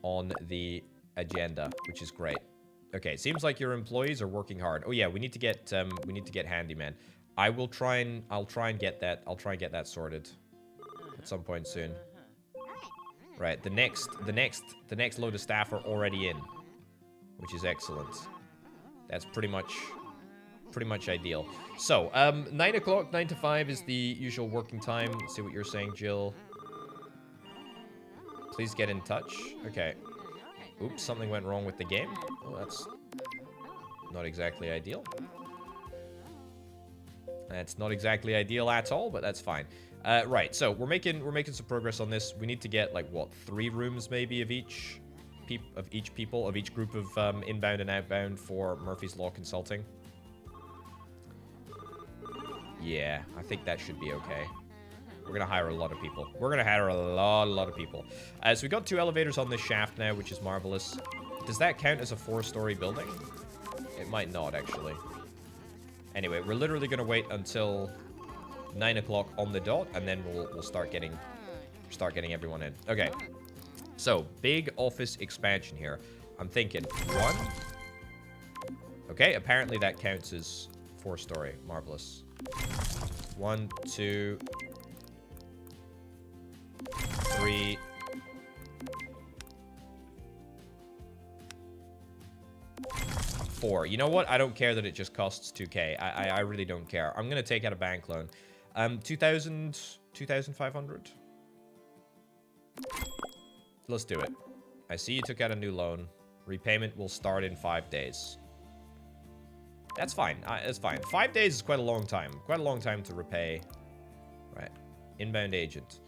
on the agenda, which is great. Okay, seems like your employees are working hard. Oh yeah, we need to get handyman. I'll try and get that sorted. at some point soon. Right, the next load of staff are already in, which is excellent. That's pretty much ideal. So, 9 o'clock, 9 to 5 is the usual working time. Let's see what you're saying, Jill. Please get in touch. Okay. Oops, something went wrong with the game. Well, that's not exactly ideal. That's not exactly ideal at all, but that's fine. Right, so we're making some progress on this. We need to get like what, 3 rooms maybe of each group of inbound and outbound for Murphy's Law Consulting. Yeah, I think that should be okay. We're gonna hire a lot of people. We're gonna hire a lot of people. So we got 2 elevators on this shaft now, which is marvelous. Does that count as a 4-story building? It might not, actually. Anyway, we're literally gonna wait until 9 o'clock on the dot, and then we'll start getting everyone in. Okay. So, big office expansion here. I'm thinking 1. Okay, apparently that counts as 4-story. Marvelous. 1, 2, 3. 4. You know what? I don't care that it just costs 2K. I really don't care. I'm gonna take out a bank loan. 2,500. Let's do it. I see you took out a new loan. Repayment will start in 5 days. That's fine. That's fine. 5 days is quite a long time. Quite a long time to repay. Right. Inbound agent.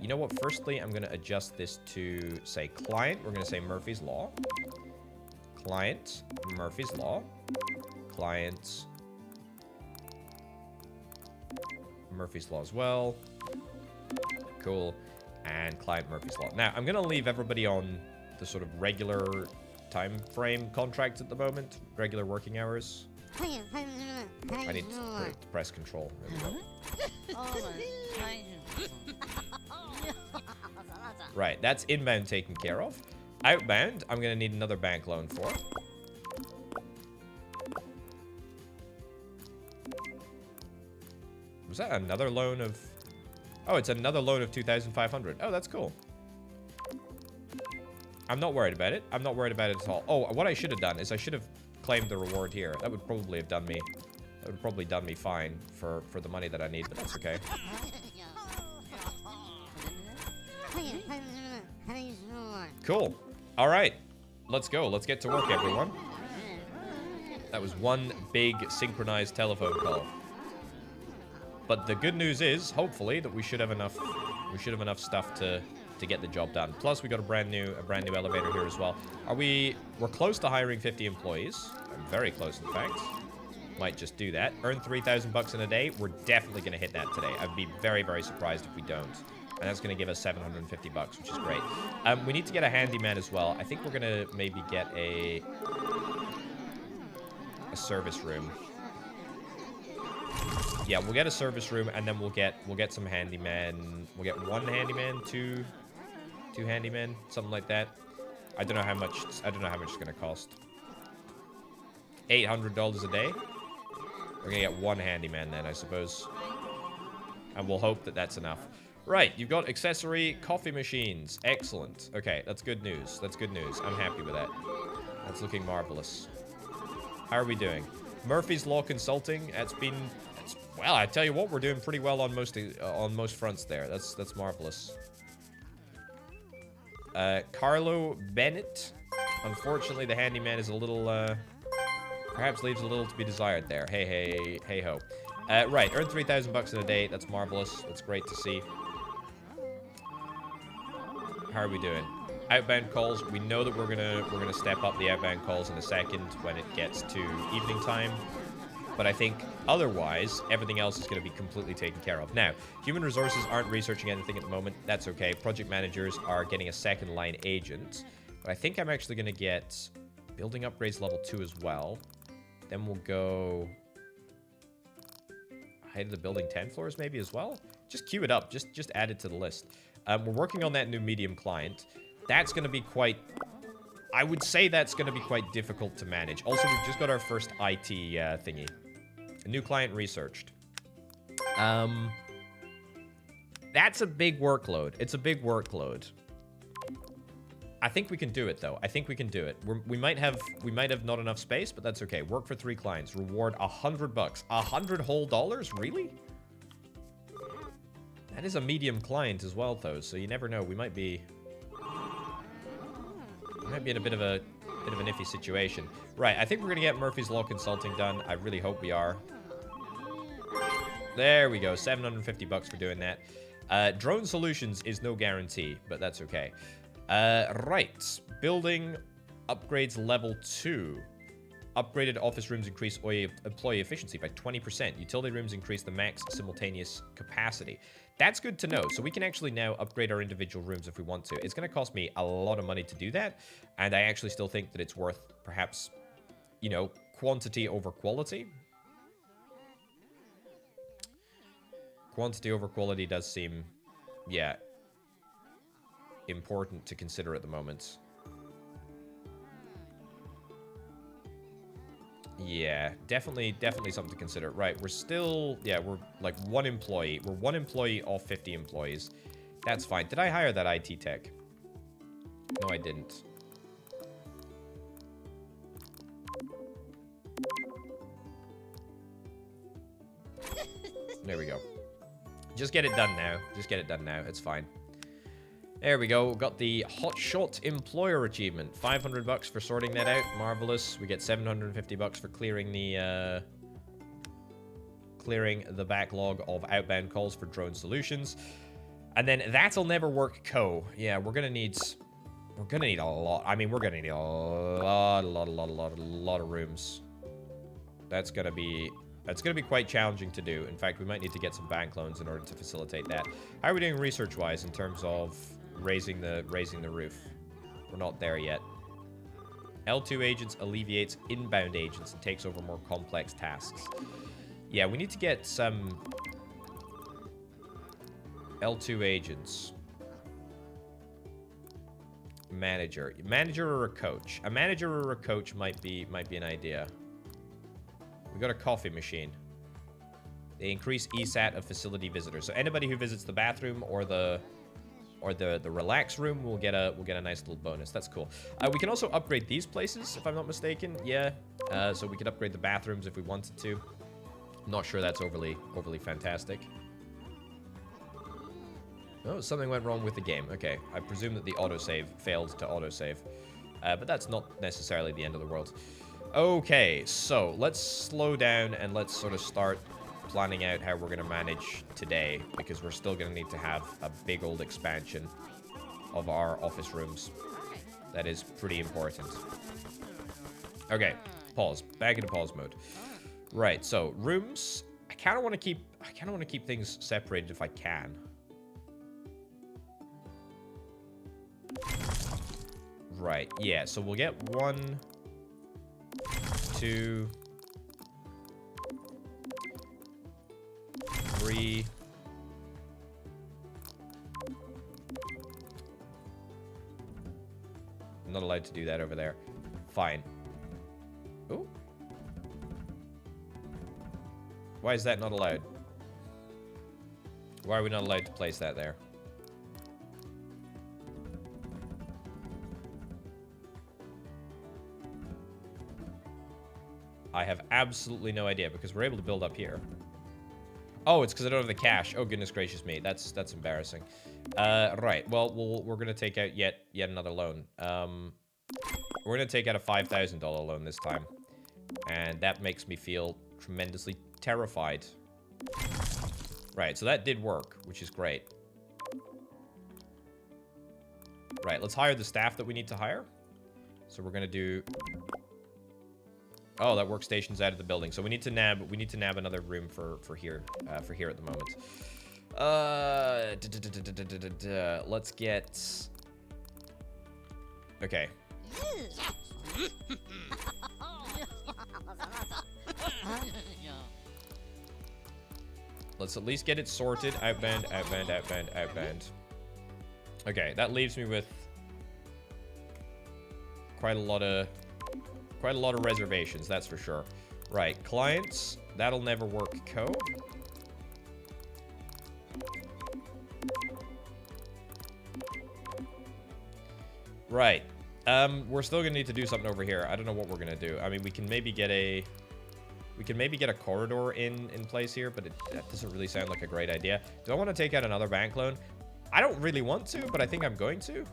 You know what? Firstly, I'm going to adjust this to, say, client. We're going to say Murphy's Law. Client, Murphy's Law. Client, Murphy's Law as well. Cool. And client Murphy's Law. Now, I'm going to leave everybody on the sort of regular time frame contracts at the moment. Regular working hours. I need to press control. There we go. Right, that's inbound taken care of. Outbound, I'm going to need another bank loan for. Was that another loan of... Oh, it's another loan of 2,500. Oh, that's cool. I'm not worried about it. I'm not worried about it at all. Oh, what I should have done is I should have claimed the reward here. That would probably have done me... That would probably done me fine for the money that I need, but that's okay. Cool. All right. Let's go. Let's get to work, everyone. That was one big synchronized telephone call. But the good news is, hopefully, that we should have enough stuff to get the job done. Plus, we got a brand new elevator here as well. We're close to hiring 50 employees. I'm very close, in fact. Might just do that. Earn 3,000 bucks in a day. We're definitely going to hit that today. I'd be very, very surprised if we don't. And that's going to give us 750 bucks, which is great. We need to get a handyman as well. I think we're going to maybe get a service room. Yeah, we'll get a service room, and then we'll get some handyman. We'll get 1 handyman, two handymen, something like that. I don't know how much it's going to cost. $800 a day. We're going to get 1 handyman then, I suppose. And we'll hope that that's enough. Right, you've got accessory coffee machines. Excellent. Okay, that's good news. That's good news. I'm happy with that. That's looking marvelous. How are we doing? Murphy's Law Consulting. Well, I tell you what, we're doing pretty well on most fronts there. That's marvelous. Carlo Bennett. Unfortunately, the handyman is a little, perhaps leaves a little to be desired there. Hey ho. Right, earn 3,000 bucks in a day. That's marvelous. That's great to see. How are we doing? Outbound calls. We know that we're gonna step up the outbound calls in a second when it gets to evening time. But I think otherwise, everything else is going to be completely taken care of. Now, human resources aren't researching anything at the moment. That's okay. Project managers are getting a second line agent. But I think I'm actually going to get building upgrades level 2 as well. Then we'll go height of the building 10 floors maybe as well. Just queue it up. Just add it to the list. We're working on that new medium client. That's going to be quite... I would say that's going to be quite difficult to manage. Also, we've just got our first IT thingy. A new client researched. That's a big workload. It's a big workload. I think we can do it, though. I think we can do it. We might have not enough space, but that's okay. Work for 3 clients. Reward $100. 100 whole dollars? Really? That is a medium client as well, though. So you never know. We might be in a bit of an iffy situation. Right. I think we're gonna get Murphy's Law Consulting done. I really hope we are. There we go. $750 for doing that. Drone Solutions is no guarantee, but that's okay. Right. Building upgrades level 2. Upgraded office rooms increase employee efficiency by 20%. Utility rooms increase the max simultaneous capacity. That's good to know. So we can actually now upgrade our individual rooms if we want to. It's going to cost me a lot of money to do that. And I actually still think that it's worth perhaps, you know, quantity over quality. Quantity over quality does seem, yeah, important to consider at the moment. Yeah, definitely something to consider. Right, we're still, yeah, we're like 1 employee. We're 1 employee off 50 employees. That's fine. Did I hire that IT tech? No, I didn't. There we go. Just get it done now. Just get it done now. It's fine. There we go. Got the Hotshot Employer Achievement. $500 for sorting that out. Marvelous. We get $750 for clearing the backlog of outbound calls for Drone Solutions. And then That'll Never Work Co. Yeah, we're gonna need a lot. I mean, we're gonna need a lot of rooms. That's gonna be quite challenging to do. In fact, we might need to get some bank loans in order to facilitate that. How are we doing research-wise in terms of raising the roof? We're not there yet. L2 agents alleviates inbound agents and takes over more complex tasks. Yeah, we need to get some L2 agents. Manager or a coach. A manager or a coach might be an idea. We got a coffee machine. They increase ESAT of facility visitors. So anybody who visits the bathroom or the relax room will get a nice little bonus. That's cool. We can also upgrade these places, if I'm not mistaken. Yeah. So we could upgrade the bathrooms if we wanted to. I'm not sure that's overly fantastic. Oh, something went wrong with the game. Okay. I presume that the autosave failed to autosave. But that's not necessarily the end of the world. Okay, so let's slow down and let's sort of start planning out how we're going to manage today, because we're still going to need to have a big old expansion of our office rooms. That is pretty important. Okay, pause. Back into pause mode. Right, so rooms. I kind of want to keep things separated if I can. Right, yeah, so we'll get 1, 2, 3. I'm not allowed to do that over there. Fine. Ooh. Why is that not allowed? Why are we not allowed to place that there? I have absolutely no idea, because we're able to build up here. Oh, it's because I don't have the cash. Oh, goodness gracious me. That's embarrassing. Right. Well, we're going to take out yet another loan. We're going to take out a $5,000 loan this time. And that makes me feel tremendously terrified. Right, so that did work, which is great. Right, let's hire the staff that we need to hire. So we're going to do... Oh, that workstation's out of the building. So we need to nab another room for here at the moment. Let's get... Okay. Let's at least get it sorted. Outbound, outbound, outbound, outbound. Okay, that leaves me with quite a lot of reservations, that's for sure. Right, clients, That'll Never Work Co. Right. We're still gonna need to do something over here. I don't know what we're gonna do. I mean, we can maybe get a corridor in place here, but that doesn't really sound like a great idea. Do I want to take out another bank loan? I don't really want to, but I think I'm going to.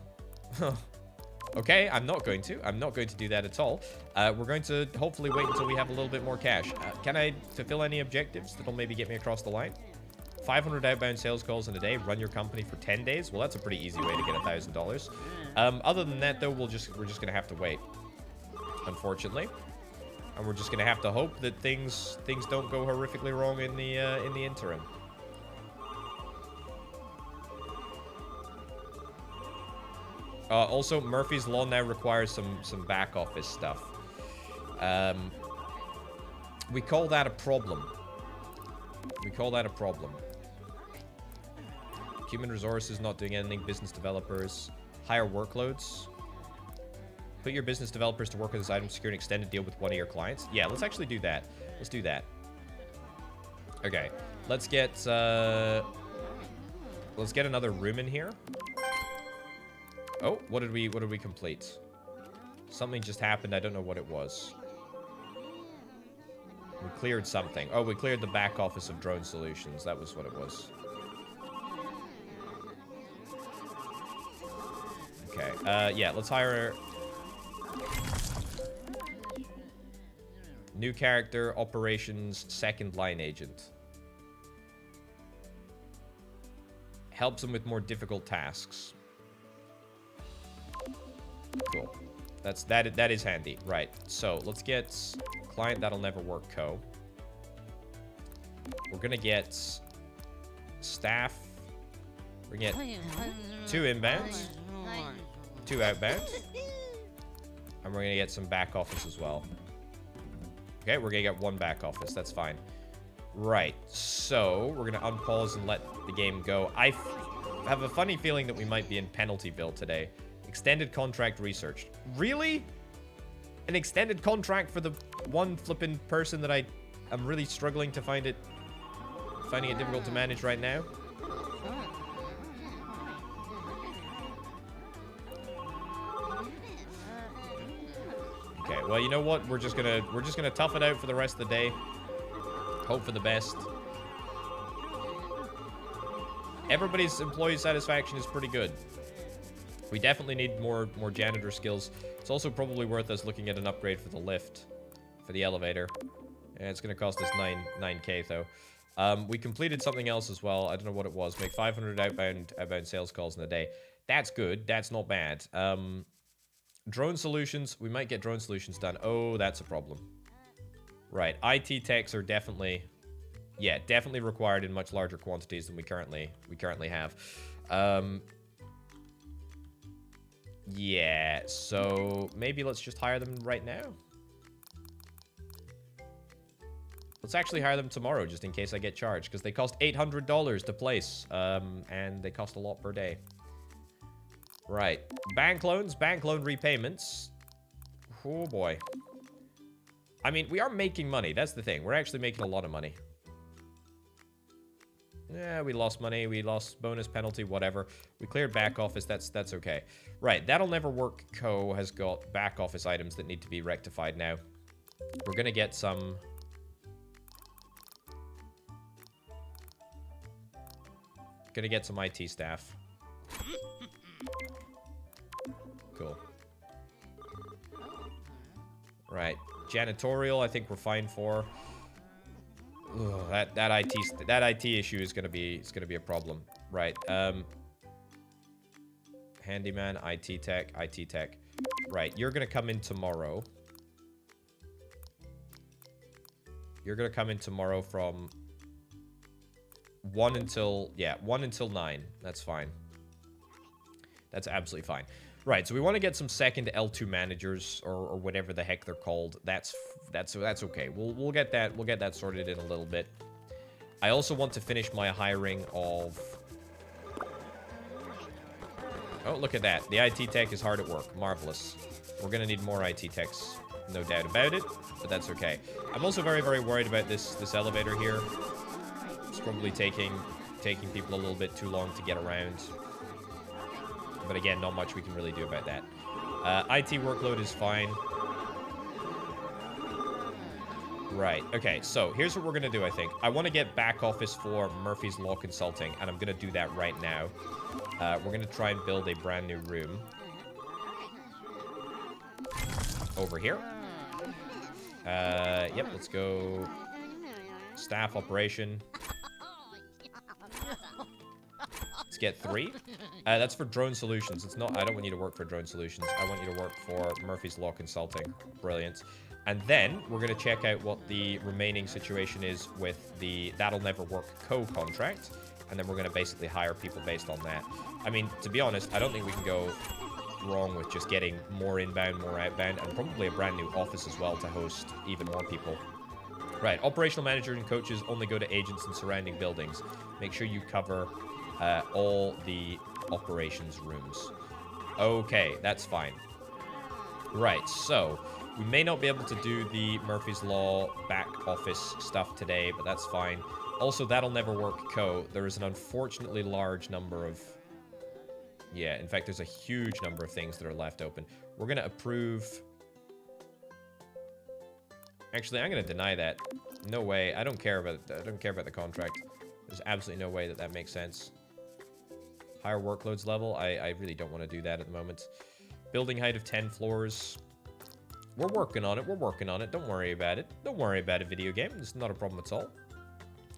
Okay, I'm not going to. I'm not going to do that at all. We're going to hopefully wait until we have a little bit more cash. Can I fulfill any objectives that'll maybe get me across the line? 500 outbound sales calls in a day. Run your company for 10 days. Well, that's a pretty easy way to get $1,000. Other than that, though, we're just gonna have to wait, unfortunately, and we're just gonna have to hope that things don't go horrifically wrong in the interim. Also, Murphy's Law now requires some back office stuff. We call that a problem. Human resources not doing anything. Business developers. Higher workloads. Put your business developers to work with this item. Secure an extended deal with one of your clients. Yeah, let's actually do that. Let's do that. Okay. Let's get another room in here. Oh, what did we complete? Something just happened. I don't know what it was. We cleared something. Oh, we cleared the back office of Drone Solutions. That was what it was. Okay. Yeah, let's hire new character, operations, second line agent. Helps them with more difficult tasks. Cool. That is handy. Right. So let's get client that'll never work co. We're gonna get staff. We're gonna get 2 inbounds, 2 outbounds, and we're gonna get some back office as well. Okay, we're gonna get 1 back office. That's fine. Right. So we're gonna unpause and let the game go. I have a funny feeling that we might be in Penaltyville today. Extended contract researched. Really? An extended contract for the one flippin' person that I'm really struggling to finding it difficult to manage right now. Okay, well, you know what? We're just gonna tough it out for the rest of the day. Hope for the best. Everybody's employee satisfaction is pretty good. We definitely need more janitor skills. It's also probably worth us looking at an upgrade for the lift, for the elevator. And it's going to cost us 9K though. We completed something else as well. I don't know what it was. Make 500 outbound sales calls in a day. That's good. That's not bad. Drone solutions. We might get drone solutions done. Oh, that's a problem. Right. IT techs are definitely required in much larger quantities than we currently have. Yeah, so maybe let's just hire them right now. Let's actually hire them tomorrow, just in case I get charged, because they cost $800 to place, and they cost a lot per day. Right, bank loans, bank loan repayments. Oh boy. I mean, we are making money, that's the thing. We're actually making a lot of money. Yeah, we lost money, we lost bonus, penalty, whatever. We cleared back office, that's okay. Right, that'll never work co has got back office items that need to be rectified now. We're gonna get some... Gonna get some IT staff. Cool. Right, janitorial I think we're fine for. Ugh, that IT issue is gonna be a problem. Right. Handyman, IT tech. Right, you're gonna come in tomorrow. You're gonna come in tomorrow from 1 until 9. That's fine. That's absolutely fine. Right, so we want to get some second L2 managers or whatever the heck they're called. That's okay. We'll get that sorted in a little bit. I also want to finish my hiring of... Oh, look at that. The IT tech is hard at work. Marvelous. We're going to need more IT techs. No doubt about it, but that's okay. I'm also very, very worried about this elevator here. It's probably taking people a little bit too long to get around. But again, not much we can really do about that. IT workload is fine. Right, okay, so here's what we're going to do, I think. I want to get back office for Murphy's Law Consulting, and I'm going to do that right now. We're going to try and build a brand new room. Over here. Yep, let's go. Staff operation. Let's get 3. That's for Drone Solutions. It's not, I don't want you to work for Drone Solutions. I want you to work for Murphy's Law Consulting. Brilliant. And then we're going to check out what the remaining situation is with the That'll Never Work co-contract. And then we're going to basically hire people based on that. I mean, to be honest, I don't think we can go wrong with just getting more inbound, more outbound, and probably a brand new office as well to host even more people. Right, operational manager and coaches only go to agents in surrounding buildings. Make sure you cover all the operations rooms. Okay, that's fine. Right, so we may not be able to do the Murphy's Law back office stuff today, but that's fine. Also, That'll Never Work Co. There is an unfortunately large number of... Yeah, in fact, there's a huge number of things that are left open. We're going to approve... Actually, I'm going to deny that. No way. I don't care about the contract. There's absolutely no way that that makes sense. Higher workloads level. I really don't want to do that at the moment. Building height of 10 floors. We're working on it. We're working on it. Don't worry about it. Don't worry about a video game. It's not a problem at all.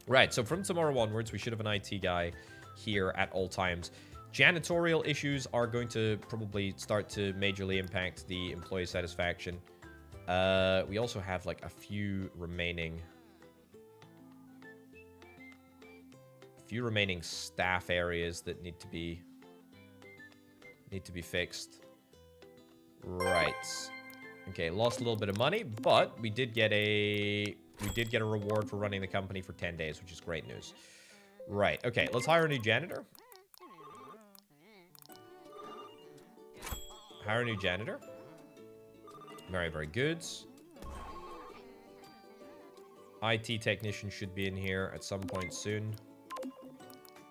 Right, so from tomorrow onwards, we should have an IT guy here at all times. Janitorial issues are going to probably start to majorly impact the employee satisfaction. We also have like a few remaining staff areas that need to be fixed. Right. Okay, lost a little bit of money, but we did get a reward for running the company for 10 days, which is great news. Right. Okay, let's hire a new janitor. Hire a new janitor. Very, very good. IT technician should be in here at some point soon.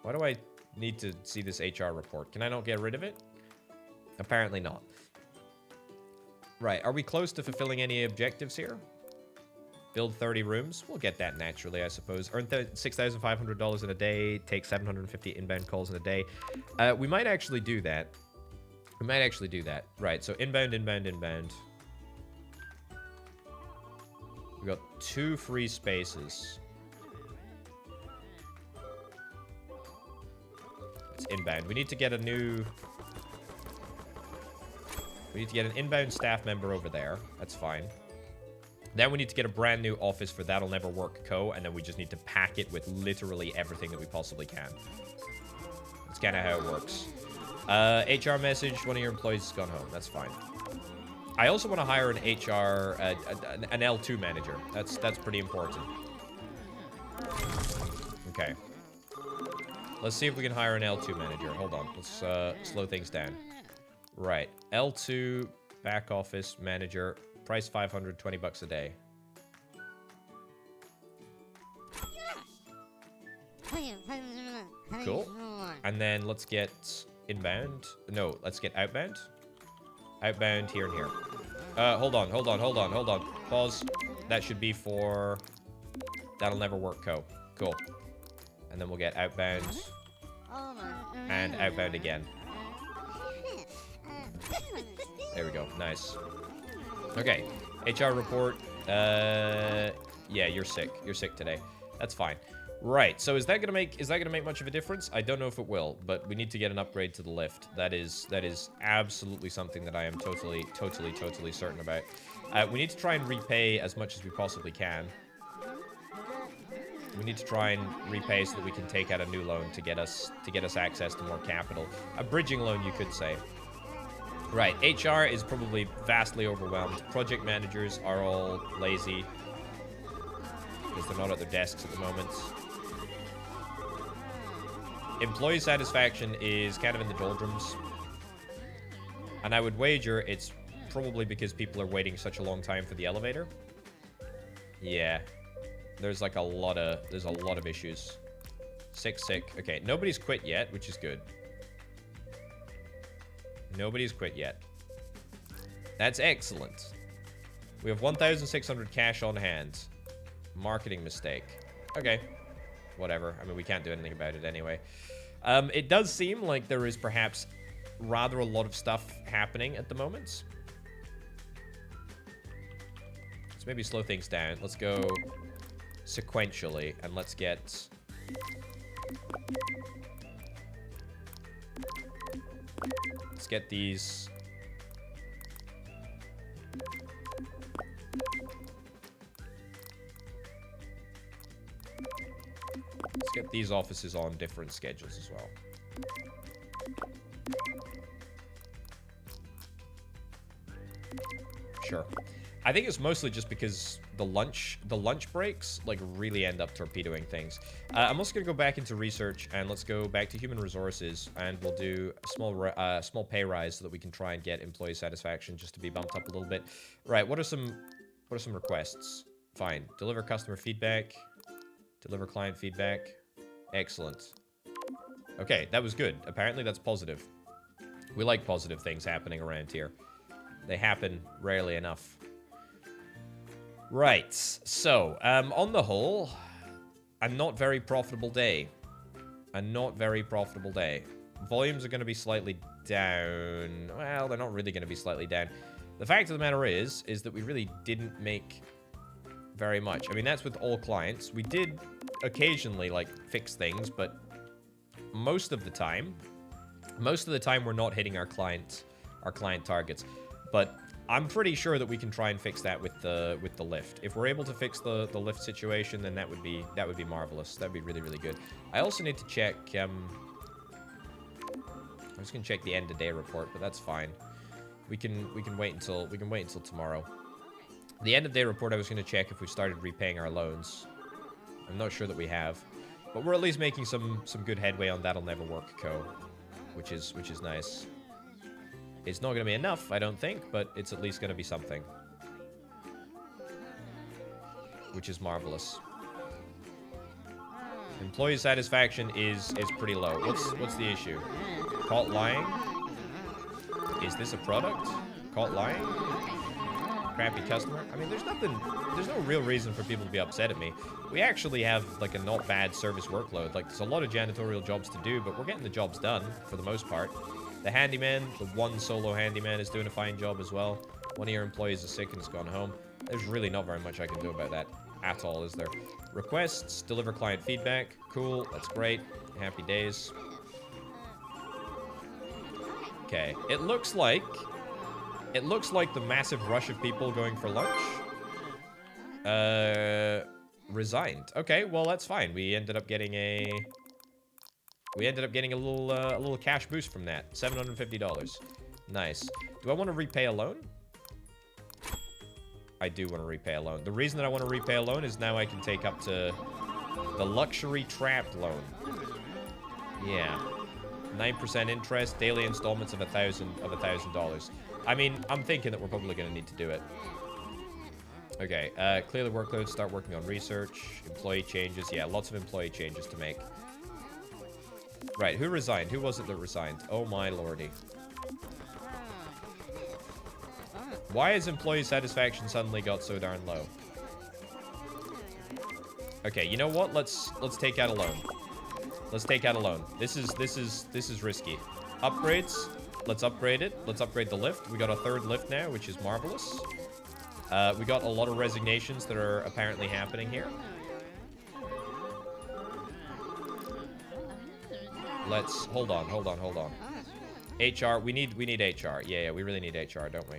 Why do I need to see this HR report? Can I not get rid of it? Apparently not. Right, are we close to fulfilling any objectives here? Build 30 rooms. We'll get that naturally, I suppose. Earn $6,500 in a day. Take 750 inbound calls in a day. We might actually do that. We might actually do that. Right, so inbound, inbound, inbound. We got 2 free spaces. It's inbound. We need to get a new... We need to get an inbound staff member over there. That's fine. Then we need to get a brand new office for That'll Never Work Co. And then we just need to pack it with literally everything that we possibly can. That's kind of how it works. HR message. One of your employees has gone home. That's fine. I also want to hire an HR, an L2 manager. That's pretty important. Okay. Let's see if we can hire an L2 manager. Hold on. Let's slow things down. Right. L2 back office manager. Price 520 bucks a day. Cool. And then let's get inbound. No, let's get outbound. Outbound here and here. Hold on. Pause. That should be for That'll Never Work Co. Cool. And then we'll get outbound. And outbound again. There we go. Nice. Okay. HR report. Yeah, you're sick. You're sick today. That's fine. Right. So is that gonna make much of a difference? I don't know if it will, but we need to get an upgrade to the lift. That is absolutely something that I am totally certain about. We need to try and repay as much as we possibly can. We need to try and repay so that we can take out a new loan to get us access to more capital. A bridging loan, you could say. Right, HR is probably vastly overwhelmed. Project managers are all lazy because they're not at their desks at the moment. Employee satisfaction is kind of in the doldrums. And I would wager it's probably because people are waiting such a long time for the elevator. Yeah. There's like a lot of issues. Sick. Okay, nobody's quit yet, which is good. Nobody's quit yet. That's excellent. We have 1,600 cash on hand. Marketing mistake. Okay. Whatever. I mean, we can't do anything about it anyway. It does seem like there is perhaps rather a lot of stuff happening at the moment. Let's maybe slow things down. Let's go sequentially, and let's get... Let's get these... Let's get these offices on different schedules as well. Sure. I think it's mostly just because the lunch breaks like really end up torpedoing things. I'm also gonna go back into research, and let's go back to human resources, and we'll do a small pay rise so that we can try and get employee satisfaction just to be bumped up a little bit. Right. What are some requests? Fine. Deliver customer feedback. Deliver client feedback. Excellent. Okay, that was good. Apparently that's positive. We like positive things happening around here. They happen rarely enough. Right, so, on the whole, a not very profitable day. A not very profitable day. Volumes are going to be slightly down. Well, they're not really going to be slightly down. The fact of the matter is that we really didn't make very much. I mean, that's with all clients. We did occasionally, like, fix things, but most of the time we're not hitting our client targets. But I'm pretty sure that we can try and fix that with the lift. If we're able to fix the lift situation, then that would be marvelous. That'd be really, really good. I also need to check. I'm just gonna check the end of day report, but that's fine. We can wait until tomorrow. The end of day report, I was gonna check if we started repaying our loans. I'm not sure that we have, but we're at least making some good headway on That'll Never Work Co, which is nice. It's not going to be enough, I don't think, but it's at least going to be something. Which is marvelous. Employee satisfaction is pretty low. What's the issue? Caught lying? Is this a product? Caught lying? Crappy customer? I mean, there's no real reason for people to be upset at me. We actually have, like, a not bad service workload. Like, there's a lot of janitorial jobs to do, but we're getting the jobs done, for the most part. The handyman, the one solo handyman, is doing a fine job as well. One of your employees is sick and has gone home. There's really not very much I can do about that at all, is there? Requests, deliver client feedback. Cool, that's great. Happy days. Okay, it looks like the massive rush of people going for lunch resigned. Okay, well, that's fine. We ended up getting a little cash boost from that. $750. Nice. Do I want to repay a loan? I do want to repay a loan. The reason that I want to repay a loan is now I can take up to the luxury trapped loan. Yeah. 9% interest, daily installments of $1,000. I mean, I'm thinking that we're probably going to need to do it. Okay, clear the workload, start working on research, employee changes. Yeah, lots of employee changes to make. Right, who resigned? Who was it that resigned? Oh my lordy. Why has employee satisfaction suddenly got so darn low? Okay, you know what? Let's take out a loan. Let's take out a loan. This is risky. Upgrades. Let's upgrade it. Let's upgrade the lift. We got a third lift now, which is marvelous. We got a lot of resignations that are apparently happening here. Let's hold on. HR, we need HR. Yeah, we really need HR, don't we?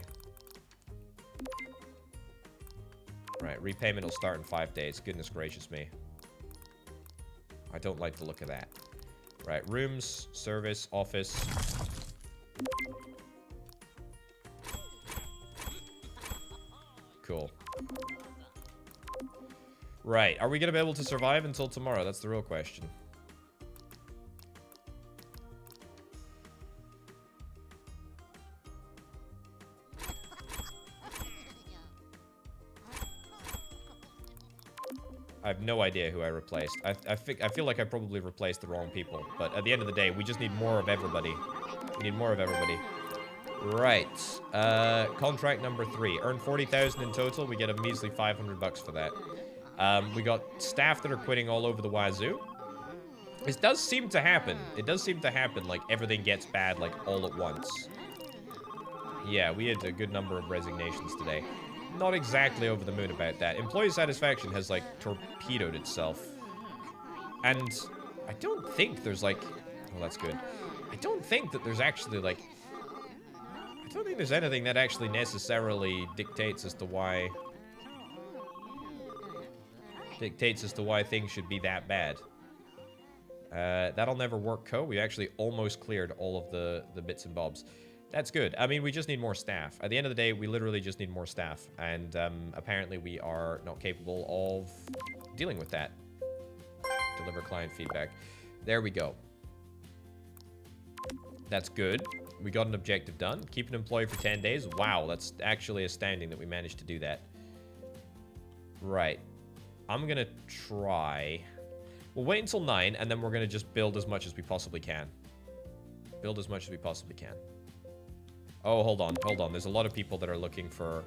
Right, repayment will start in 5 days. Goodness gracious me. I don't like the look of that. Right, rooms, service, office. Cool. Right, are we gonna be able to survive until tomorrow? That's the real question. I have no idea who I replaced. I feel like I probably replaced the wrong people. But at the end of the day, we just need more of everybody. We need more of everybody. Right. Contract number 3. Earn 40,000 in total. We get a measly 500 bucks for that. We got staff that are quitting all over the wazoo. This does seem to happen. It does seem to happen, like, everything gets bad, like, all at once. Yeah, we had a good number of resignations today. Not exactly over the moon about that. Employee satisfaction has, like, torpedoed itself. And I don't think there's, like... Well, that's good. I don't think that there's actually, like... I don't think there's anything that actually necessarily dictates as to why... things should be that bad. That'll never work, Co. We actually almost cleared all of the bits and bobs. That's good. I mean, we just need more staff. At the end of the day, we literally just need more staff. And apparently we are not capable of dealing with that. Deliver client feedback. There we go. That's good. We got an objective done. Keep an employee for 10 days. Wow, that's actually astounding that we managed to do that. Right. I'm going to try... We'll wait until 9, and then we're going to just build as much as we possibly can. Build as much as we possibly can. Oh, hold on, hold on. There's a lot of people that are looking for...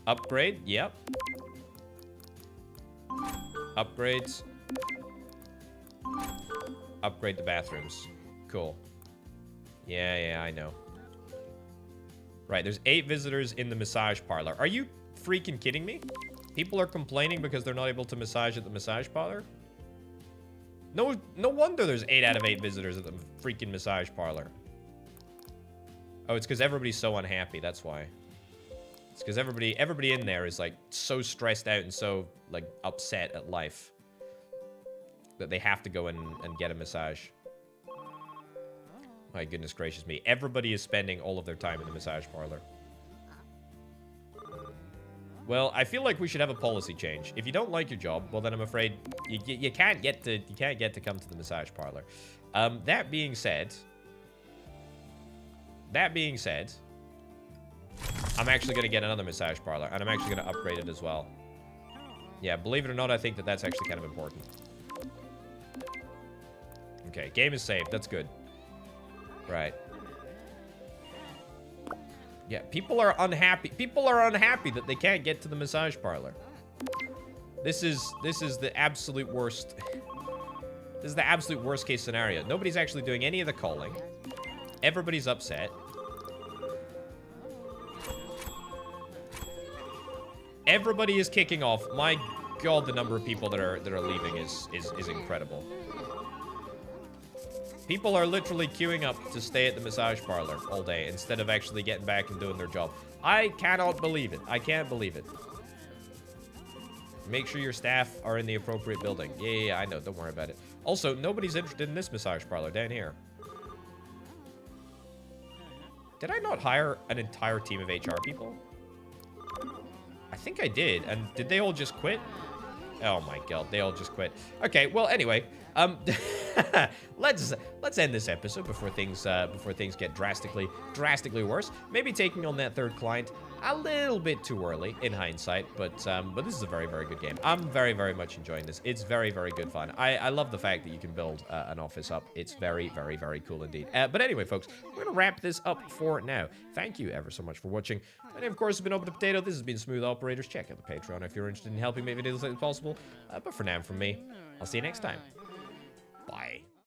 Upgrade, yep. Upgrades. Upgrade the bathrooms. Cool. Yeah, I know. Right, there's 8 visitors in the massage parlor. Are you freaking kidding me? People are complaining because they're not able to massage at the massage parlor? No wonder there's 8 out of 8 visitors at the freaking massage parlor. Oh, it's because everybody's so unhappy, that's why. It's because everybody in there is, like, so stressed out and so, like, upset at life that they have to go and get a massage. My goodness gracious me. Everybody is spending all of their time in the massage parlor. Well, I feel like we should have a policy change. If you don't like your job, well, then I'm afraid you can't get to come to the massage parlor. That being said, I'm actually going to get another massage parlor, and I'm actually going to upgrade it as well. Yeah, believe it or not, I think that that's actually kind of important. Okay, game is saved. That's good. Right. Yeah, people are unhappy. People are unhappy that they can't get to the massage parlor. This is the absolute worst. This is the absolute worst case scenario. Nobody's actually doing any of the calling. Everybody's upset. Everybody is kicking off. My God, the number of people that are leaving is incredible. People are literally queuing up to stay at the massage parlor all day instead of actually getting back and doing their job. I cannot believe it. I can't believe it. Make sure your staff are in the appropriate building. Yeah, I know. Don't worry about it. Also, nobody's interested in this massage parlor down here. Did I not hire an entire team of HR people? I think I did. And did they all just quit? Oh my God, they all just quit. Okay, well, anyway, let's end this episode before things get drastically worse. Maybe taking on that third client a little bit too early in hindsight, but this is a very, very good game. I'm very, very much enjoying this. It's very, very good fun. I love the fact that you can build an office up. It's very, very, very cool indeed. But anyway, folks, we're gonna wrap this up for now. Thank you ever so much for watching. My name, of course, has been Open Potato. This has been Smooth Operators. Check out the Patreon if you're interested in helping make videos like this possible. But for now, from me, I'll see you next time. Bye.